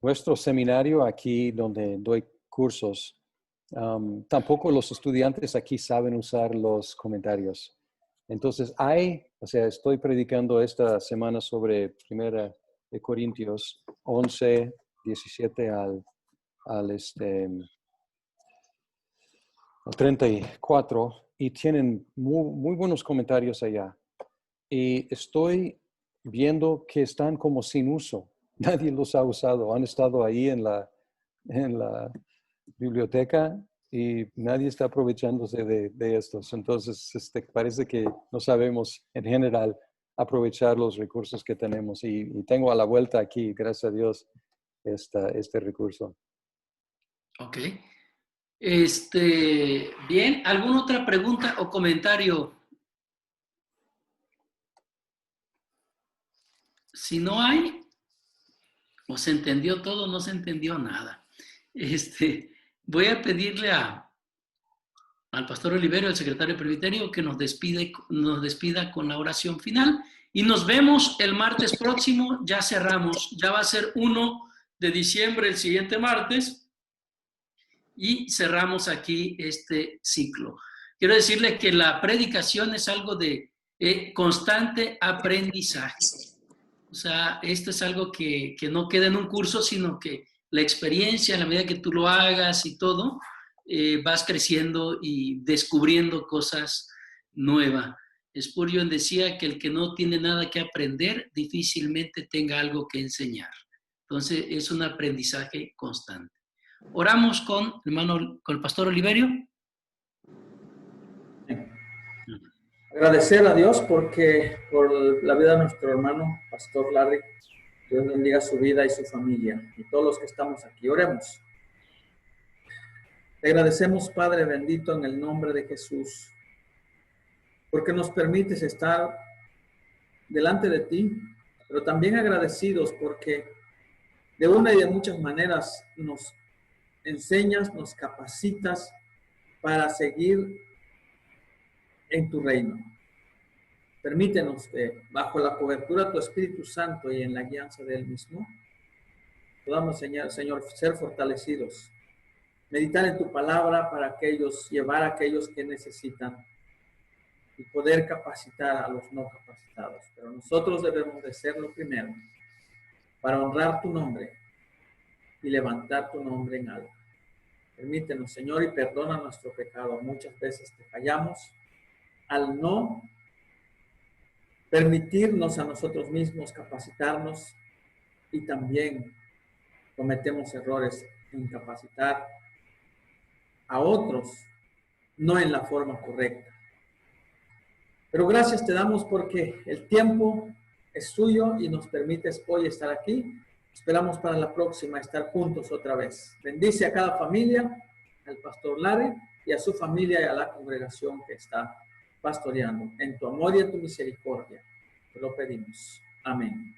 nuestro seminario aquí donde doy cursos, tampoco los estudiantes aquí saben usar los comentarios. Entonces estoy predicando esta semana sobre 1 Corintios 11, 17 al 34 y tienen muy buenos comentarios allá. Y estoy viendo que están como sin uso. Nadie los ha usado. Han estado ahí en la biblioteca y nadie está aprovechándose de estos. Entonces, parece que no sabemos en general aprovechar los recursos que tenemos. Y tengo a la vuelta aquí, gracias a Dios, este recurso. Ok. Bien, ¿alguna otra pregunta o comentario? Si no hay, o se entendió todo, no se entendió nada. Voy a pedirle al pastor Oliverio, el secretario presbiterio, que nos despida con la oración final. Y nos vemos el martes próximo, ya cerramos. Ya va a ser 1 de diciembre el siguiente martes. Y cerramos aquí este ciclo. Quiero decirle que la predicación es algo de constante aprendizaje. O sea, esto es algo que no queda en un curso, sino que la experiencia, a la medida que tú lo hagas y todo, vas creciendo y descubriendo cosas nuevas. Spurgeon decía que el que no tiene nada que aprender, difícilmente tenga algo que enseñar. Entonces, es un aprendizaje constante. Oramos con el pastor Oliverio. Agradecer a Dios por la vida de nuestro hermano, Pastor Larry. Dios bendiga su vida y su familia y todos los que estamos aquí. Oremos. Te agradecemos, Padre bendito, en el nombre de Jesús, porque nos permites estar delante de ti, pero también agradecidos porque de una y de muchas maneras nos enseñas, nos capacitas para seguir en tu reino. Permítenos que bajo la cobertura de tu Espíritu Santo y en la guianza de Él mismo, podamos, Señor, ser fortalecidos, meditar en tu palabra para llevar a aquellos que necesitan y poder capacitar a los no capacitados. Pero nosotros debemos de ser lo primero para honrar tu nombre y levantar tu nombre en alto. Permítenos, Señor, y perdona nuestro pecado. Muchas veces te fallamos al no permitirnos a nosotros mismos capacitarnos y también cometemos errores en capacitar a otros, no en la forma correcta. Pero gracias te damos porque el tiempo es tuyo y nos permites hoy estar aquí. Esperamos para la próxima estar juntos otra vez. Bendice a cada familia, al pastor Larry y a su familia y a la congregación que está pastoreando. En tu amor y en tu misericordia te lo pedimos. Amén.